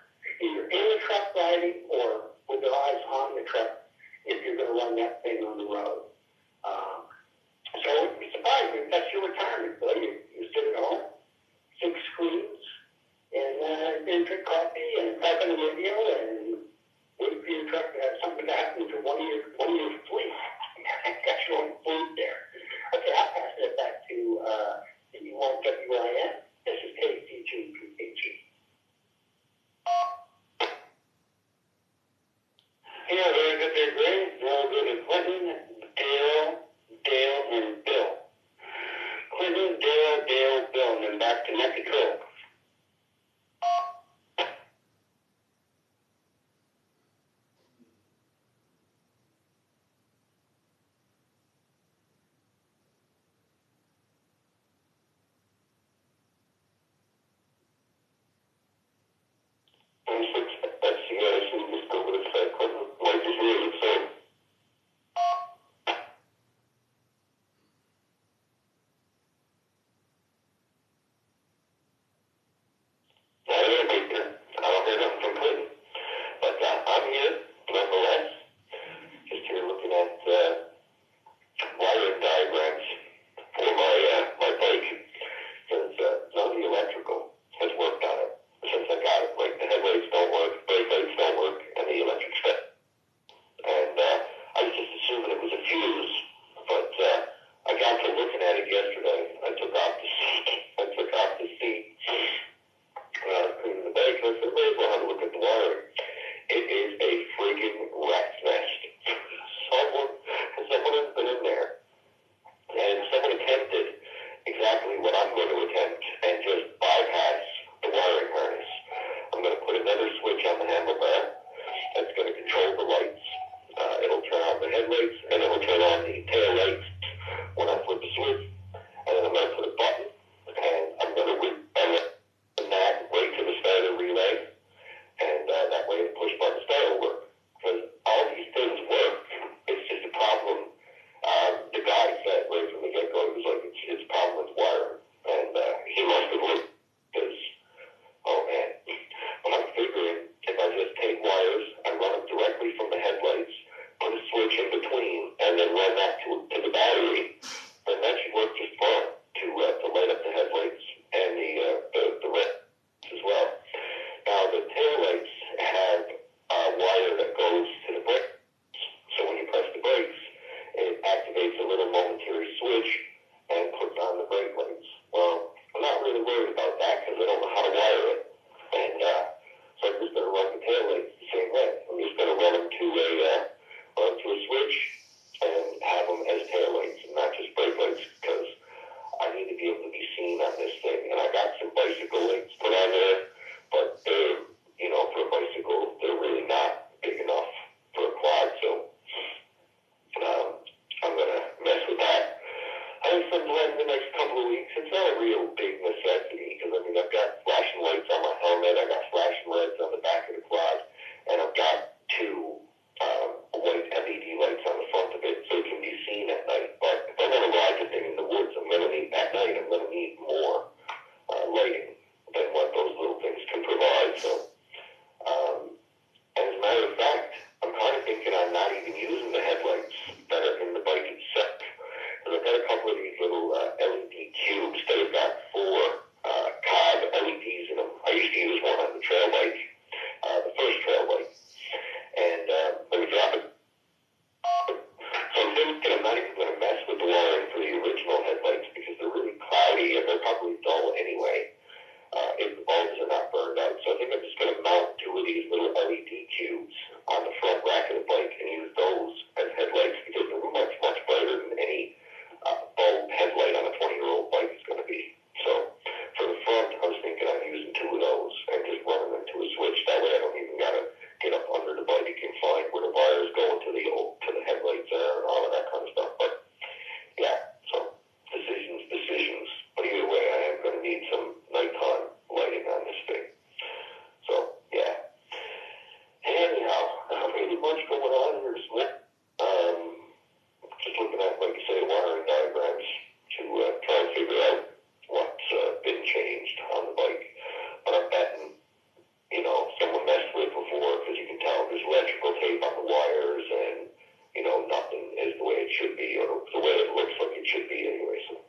either in the truck riding or with their eyes on the truck if you're going to run that thing on the road. So it would be surprising if that's your retirement, Bill. You sit at home, 6 screens, and drink coffee and type on the radio and wait for your truck to have something to happen to one of your fleet. That's your own fleet there. Okay, I'll pass that back to the WIN. This is KCGPG. Yeah, very good there, Greg. Real good at Clinton, Dale, and Bill. Clinton, Dale, Bill, and then back to Nick Control. White LED lights on the front. on here this morning. Just looking at, like you say, wiring diagrams to try and figure out what's been changed on the bike. But I'm betting, someone messed with it before, because you can tell there's electrical tape on the wires, and, nothing is the way it should be, or the way it looks like it should be anyway. So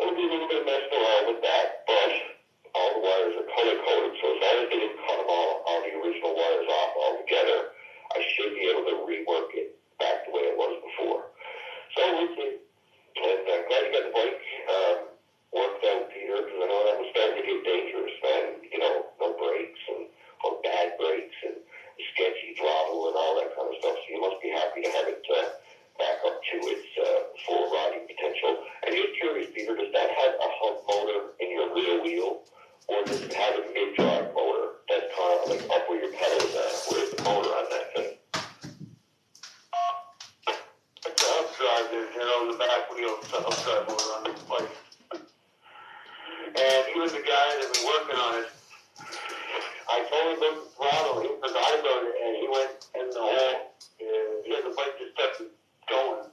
there'll be a little bit of messing around with that, but all the wires are color-coded, so as long as they didn't cut them all the original wires off altogether, I should be able to rework it back the way it was before. So we'll see. And glad you got the bike worked out, Peter, because I know that was starting to get dangerous, man. No brakes or bad brakes and sketchy throttle and all that kind of stuff. So you must be happy to have it back up to its full riding potential. And just curious, Peter, does that have a hump motor in your rear wheel, or does it have a mid-drive motor that's kind of like up where your pedals are? Where's the motor on that thing? It's a hub drive there, the back wheel, it's a hub drive motor on this bike. And he was the guy that was working on it. I told him about the throttle, he forgot about it, and he went in the hole, and the bike just kept going.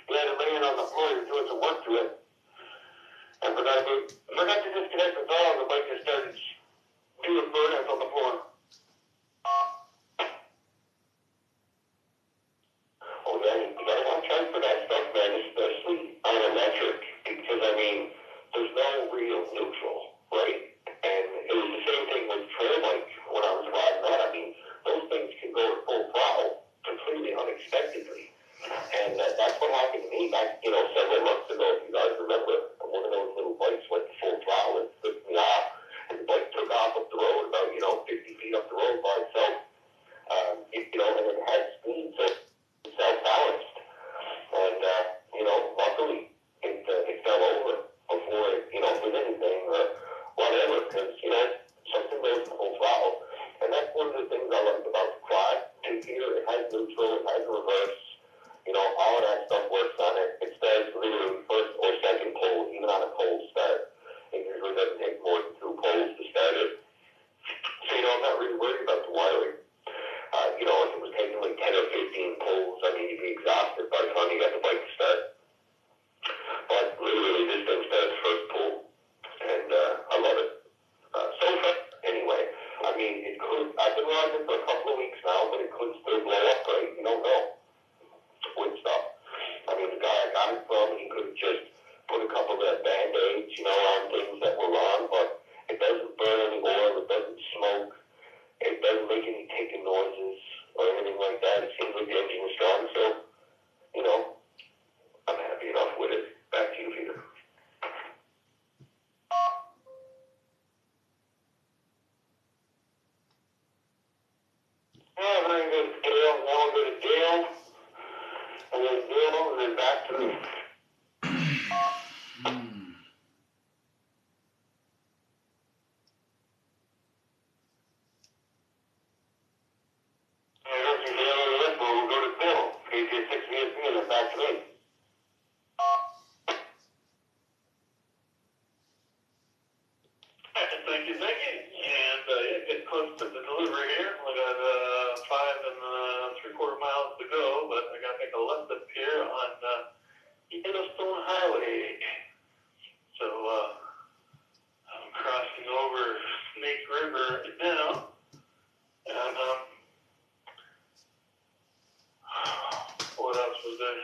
He had it laying on the floor, he was doing some work to it, and forgot to disconnect the throttle, and the bike just started doing burnouts on the floor. Oh, yeah, you gotta watch out for that stuff, man, especially on electric, because, there's no real neutral, right? And it was the same thing with trail bike when I was riding that. Those things can go at full throttle completely unexpectedly. And that's what happened to me back, several months ago, if you guys remember. One of those little bikes went full throttle and flipped me off. And the bike took off up the road about, 50 feet up the road by itself. And it had speed, so it self-balanced. And, luckily, it fell over before it, did anything or whatever, because, something goes full throttle. And that's one of the things I like about the quad, too, Peter. It has neutral, it has reverse, all of that stuff works on it. It starts literally first or second pole, even on a cold start. It usually doesn't take more than 2 poles to start it. So, I'm not really worried about the wiring. If it was taking like 10 or 15 poles, you'd be exhausted by the time you got the bike to start. But literally, this thing starts first pull, and I love it. So far, anyway, it could, I've been riding it for a couple of weeks now, but it could still blow up, right? You don't know with stuff. The guy I got it from, he could have just put a couple of Band-Aids, on things that were wrong, but it doesn't burn any oil, it doesn't smoke, it doesn't make any ticking noises or anything like that. It seems like the engine is strong, so, I'm happy enough with it. Back to you, Peter. Yeah, then I go to Dale, now I'll go to Dale, and then back to me. I don't see Dale on the list, but we'll go to Bill, KJ6 VSP, and then back to me. Thank you. And get close to the delivery here. We got 5 3/4 miles to go, but I got to make a left up here on Yellowstone Highway. So I'm crossing over Snake River now, and what else was there?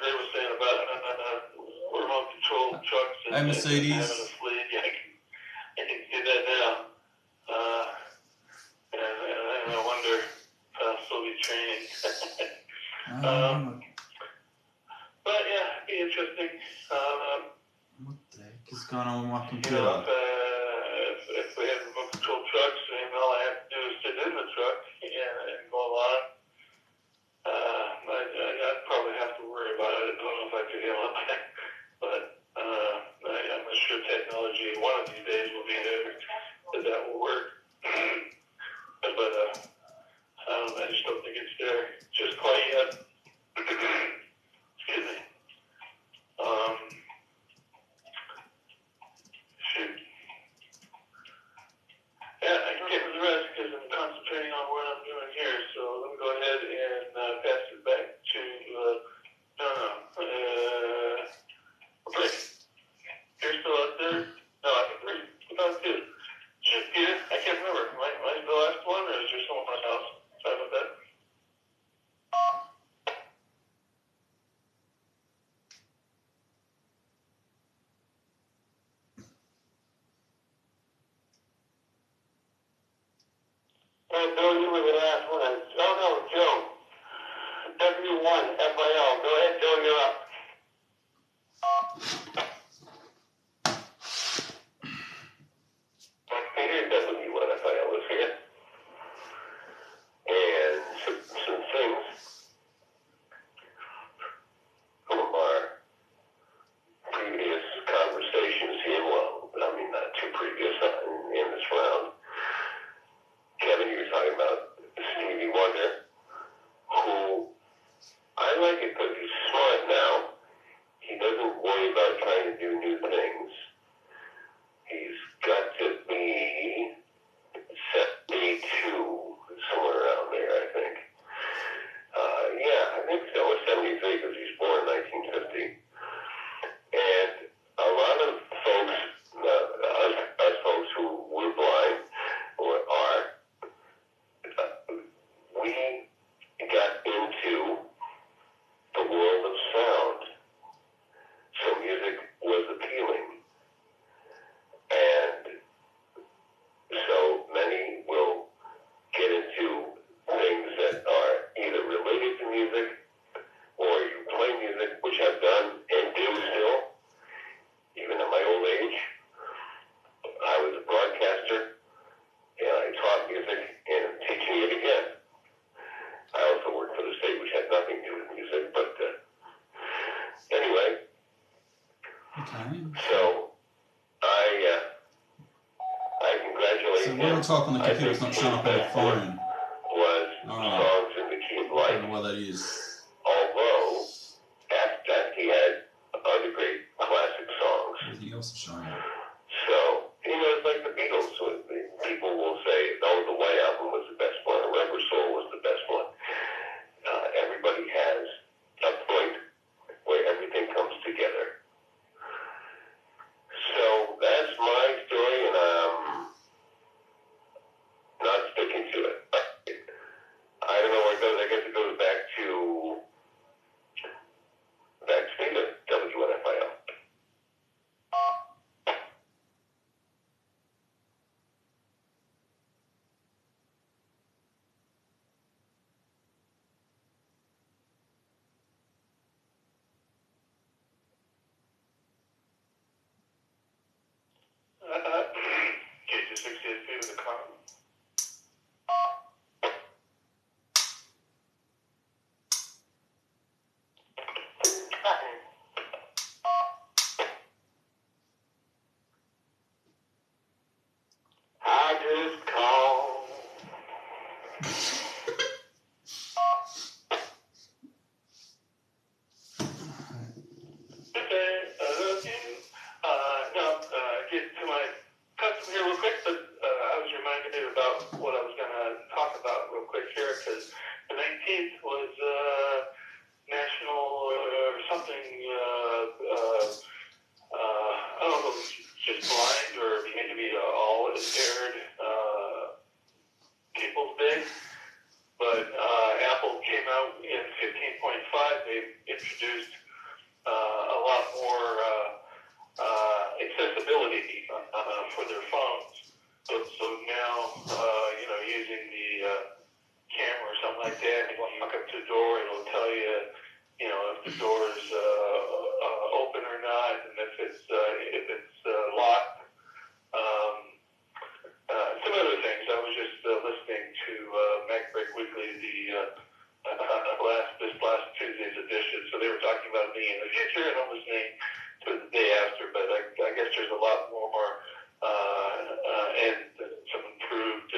Gray was saying about remote control trucks and Mercedes. having a fleet. Yeah, I can see that now. And I wonder if I'll still be training. But yeah, it'd be interesting. What the heck is going on with my computer? If we had remote control trucks, and all I have to do is sit in the truck and go along. I'd probably have to worry about it. I don't know if I could handle it, but I'm sure technology one of these days will be there that will work. But I just don't think it's there just quite yet. Excuse me. Shoot. Yeah, I can get with the rest because I'm concentrating on what I'm doing here. Bill, you were the last one. Oh, no, Joe. W1, FIL. Go ahead, Joe, you're up. Peter W1FIL is here. And some things from our previous conversations here, well, I mean, not too previous in this round. Kevin, you were talking about Stevie Wonder, who I like it because he's smart now. He doesn't worry about trying to do new things. He's got to be 72, somewhere around there, I think. Yeah, I think so, or 73, because he's born in 1950. And a lot of folks, us folks who were blind, or are, we got into the world of sound. So music was appealing. And so many will get into things that are either related to music or you play music, which I've done and do still, even at my old age. I was a broadcaster and I taught music and I'm teaching it again. I also worked for the state, which had nothing to do with music, but anyway. Okay. So I congratulate So him. when I type on the computer, it's not showing up on the phone. Was Alright. Songs in the Key of I Life. don't know why that is. Although, after that, he had other great classic songs. Everything else is showing up. So, it's like the Beatles. So people will say, oh, the White Album was the best one, or Rubber Soul was the best one. Everybody has a point where everything comes together. So that's my story, and I'm not sticking to it. I don't know where it goes. I guess it goes back to Stephen, W1FIL. KG68 with the comment. I just call. Get to my custom here real quick, but I was reminded about what I was going to talk about real quick here, because the 19th was National or something, I don't know if it was just blind or maybe all impaired People's Day, but Apple came out in 15.5. They introduced a lot more accessibility for their phones. So now, using the camera or something like that, if you walk up to the door, it'll tell you, if the door is open or not, and if it's locked. Some other things. I was just listening to MacBreak Weekly, this last Tuesday's edition. So they were talking about me in the future, and I'm listening to the day after. But I guess there's a lot more and some improved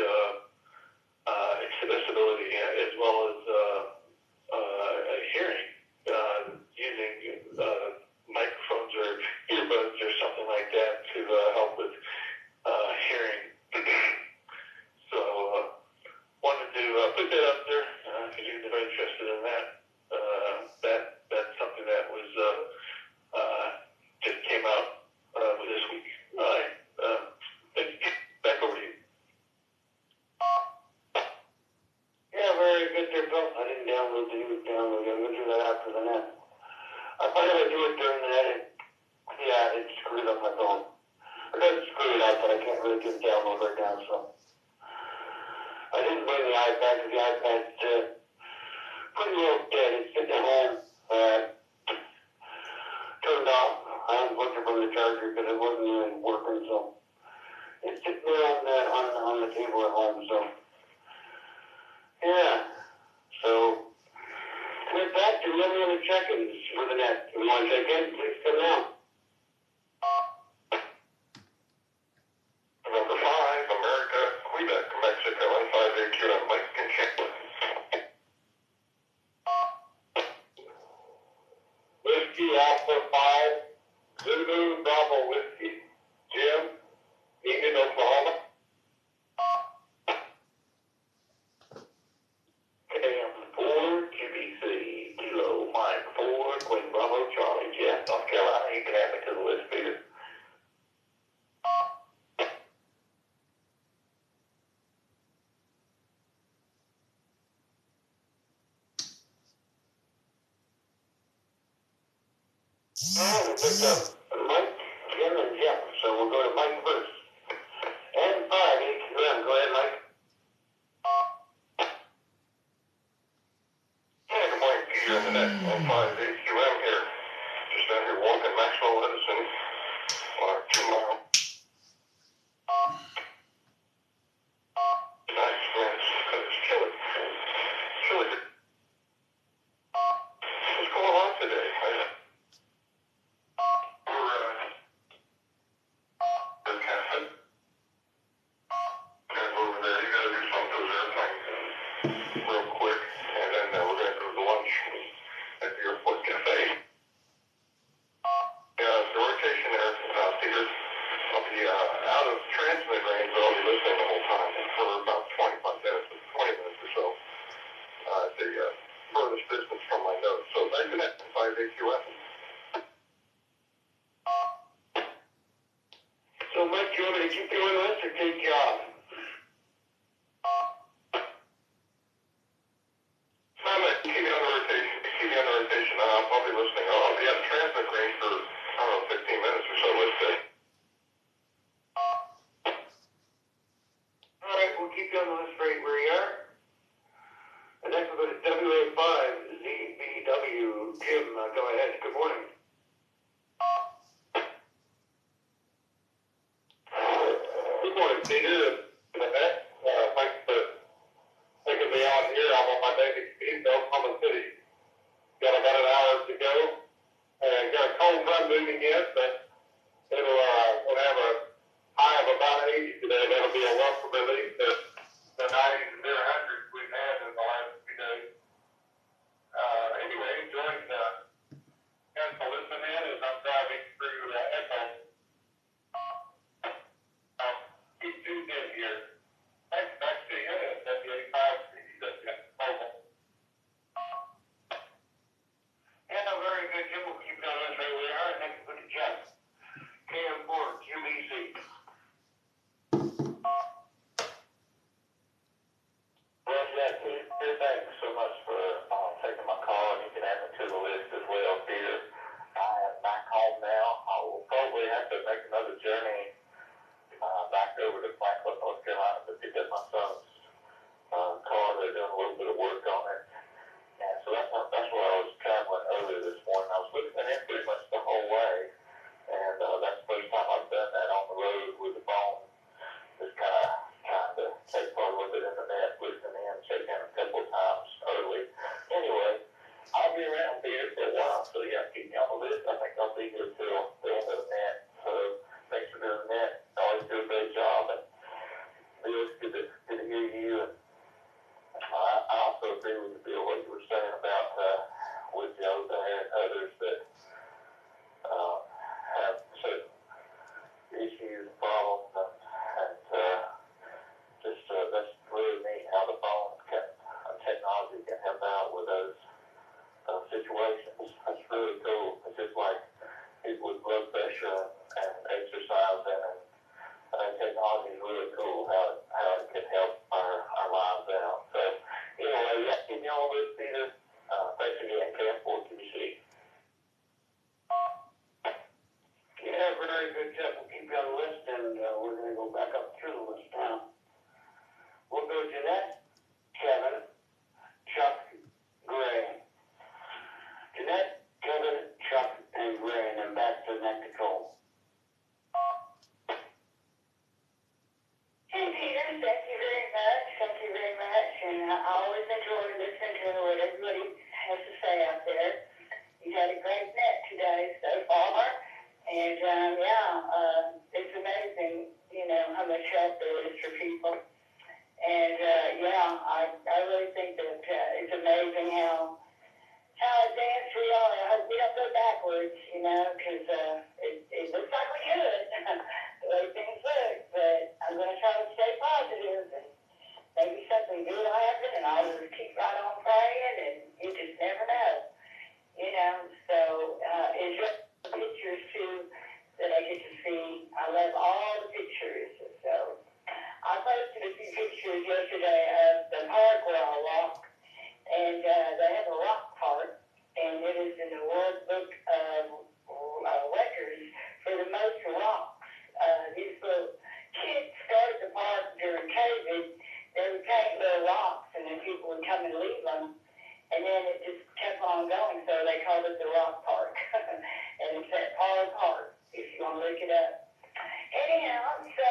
accessibility as well as hearing using microphones or earbuds or something like that to help with hearing. So wanted to put that up there because you're very interested in that. That's something that was just came out this week. All right. Back over to you. Yeah, very good there, Bill. I didn't download the new download. I'm going to do that after the net. I thought I would do it during the net, and it screwed up my phone. It doesn't screw it up, but I can't really do the download right now, so. I didn't bring the iPad because the iPad's pretty well dead. It's sitting at home, turned off. I unplugged it from the charger because it wasn't even working, so it's sitting there on the table at home. So yeah. So with that, do you have any other check-ins for the net? If you want to check in, please come down. Number 5, America, Quebec, Mexico, N5AQM, Mexican checkpoint. Whiskey Alpha 5, Zulu Bravo Whiskey. Jim, Enid, Oklahoma. KM4, QBC, Kilo, Mike 4, Queen Bravo, Charlie, Jeff, North Carolina. You can add me to the list, Peter. We picked up Mike, Jim, and Jeff, so we'll go to Mike first. N5AQM, go ahead, Mike. Yeah, good morning, Peter, in the net. N5AQM here. Just down here walking Maxwell Edison, 2 mile. Nice, man, it's chilly. Chilly. What's going on today? We're, Captain. Gonna go over there. You gotta do some of those airplanes real quick, and then we're gonna go to lunch at the airport cafe. Yeah, the rotation there, Peter. I'll be out of transmit range, but I'll be listening the whole time for about 20 minutes or so. The furthest distance from my notes. So thanks for that, 5AQF. So, Mike, do you want me to keep you on the list or take you off? I'm gonna keep you on the rotation. I'll be listening. I'll be out of transmit range for, I don't know, 15 minutes or so, let's say. All right, we'll keep you on the list right where you are. And next we'll go to WA5, ZBW. Jim, go ahead. Good morning. Good morning, Peter. Thanks for taking me out here. I'm on my daily speed to Oklahoma City. Got about an hour to go. And got a cold front moving in, but we'll have a high of about 80 today. That'll be a welcome relief to the 90s and near 100s we've had in the last few days. Anyway, enjoying guys to listen in as I'm driving through Echo. Keep tuned in here. Thanks, back to you at WA5 Mobile. Yeah, no, very good, Jim. We'll keep you on the list right where you are. Next we'll go to Jeff. KM4, QBC. Well, yeah, Peter, thanks so much for taking my call, and you can add me to the list as well, Peter. I am back home now. I will probably have to make another journey back over to Franklin, North Carolina to pick up my son's car. They're doing a little bit of work on it. And so that's where I was traveling earlier this morning. I was listening in pretty much the whole way, and that's the first time I've done that on the road with the phone. Just kind of trying to take part a little bit in the net, listening in, checking in a couple of times early. Anyway, I'll be around here for a while, so yeah, keep me on the list. I think I'll be here till the end of the net. So thanks for doing the net. Always do a great job, and it's good to hear you. And I also agree with you, Bill, what you were saying about with Joe there and others that have certain issues and problems, and just that's really neat how the phone technology can help out with those situations. That's really cool. It's just like people with blood pressure and exercising, and I think technology is really cool how it can help our lives out. So anyway, yeah, keep me on the list, Peter. Thanks again, KM4 QBC. Yeah, very good, Jeff. We'll keep you on the list, and we're going to go back up through the list now. We'll go to Jeanette. I always enjoy listening to what everybody has to say out there. You had a great net today so far, and it's amazing, how much help there is for people. And I really think that it's amazing how advanced we are. I hope we don't go backwards, because it looks like we could, the way things look. But I'm going to try to stay positive, and maybe something good will happen, and I'll just keep right on praying, and you just never know, So enjoy the pictures, too, that I get to see. I love all the pictures. So I posted a few pictures yesterday of the park where I walk, and they have a rock park, and it is in the World Book of Records for the most rocks. These little kids started the park during COVID. They would paint little rocks, and then people would come and leave them, and then it just kept on going, so they called it the Rock Park. And it's at Paul Park, if you want to look it up. Anyhow, so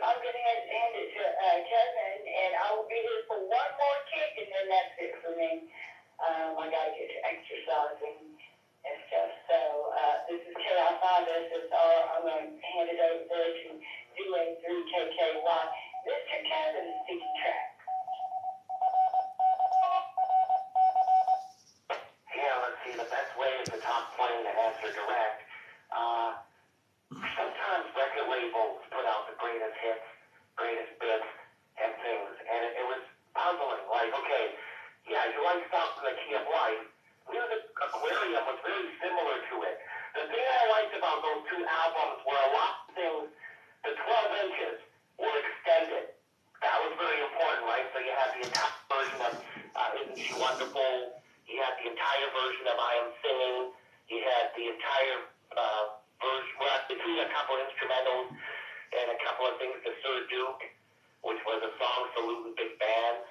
I'm going to hand it to Kevin, and I will be here for one more kick, and then that's it for me. I got to get to exercising and stuff. So this is KI5SSR. I'm going to hand it over to DA3KKY. Mr. Kevin, speaking track. Yeah, let's see. The best way is to talk plain and answer direct. Sometimes record labels put out the greatest hits, greatest bits, and things, and it was puzzling. Like, okay, yeah, you like stuff in the Key of Life. Music Aquarium was very similar to it. The thing I liked about those two albums were a lot of things. The 12 inches were extended. That was very important, right? So you had the entire version of Isn't She Wonderful? You had the entire version of I Am Singing. You had the entire version, between a couple instrumentals and a couple of things to Sir Duke, which was a song saluting big band.